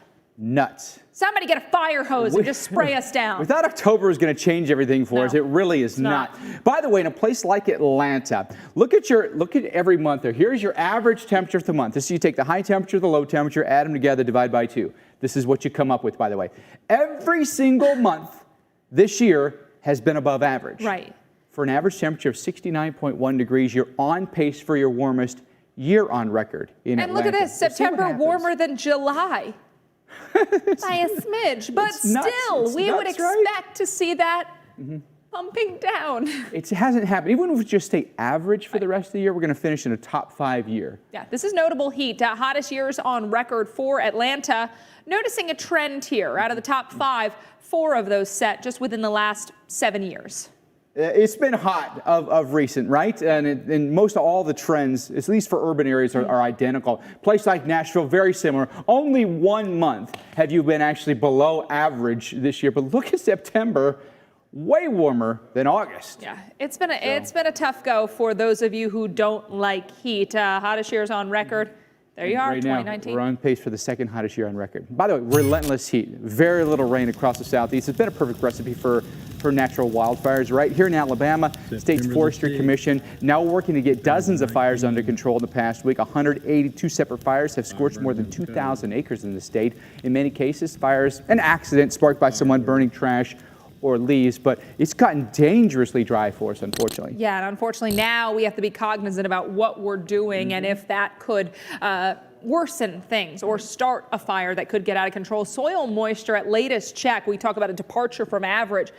Nuts. Somebody get a fire hose and just spray us down. We thought October is going to change everything for us. It really is not. By the way, in a place like Atlanta, look at every month there. Here's your average temperature for the month. This is you take the high temperature, the low temperature, add them together, divide by 2. This is what you come up with, by the way. Every single month this year has been above average. Right. For an average temperature of 69.1 degrees, you're on pace for your warmest year on record in Atlanta. And look at this, September warmer than July. By a smidge, but still, we would expect to see that pumping down. It hasn't happened. Even if we just stay average for the rest of the year, we're going to finish in a top 5 year. Yeah, this is notable heat. Hottest years on record for Atlanta. Noticing a trend here. Out of the top 5, 4 of those set just within the last 7 years. It's been hot of recent, right? And most of all the trends, at least for urban areas, are identical. Place like Nashville, very similar. Only 1 month have you been actually below average this year. But look at September, way warmer than August. Yeah, it's been a tough go for those of you who don't like heat. Hottest years on record. There you are, right 2019. Now, we're on pace for the second hottest year on record. By the way, relentless heat. Very little rain across the Southeast. It's been a perfect recipe for for natural wildfires. Right here in Alabama, State's Forestry Commission now working to get dozens of fires under control in the past week. 182 separate fires have scorched more than 2,000 acres in the state. In many cases, fires, an accident sparked by someone burning trash or leaves, but it's gotten dangerously dry for us, unfortunately. Yeah, and unfortunately now we have to be cognizant about what we're doing and if that could worsen things or start a fire that could get out of control. Soil moisture at latest check, we talk about a departure from average.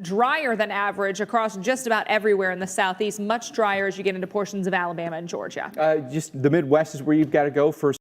Drier than average across just about everywhere in the southeast, much drier as you get into portions of Alabama and Georgia. Just the Midwest is where you've got to go for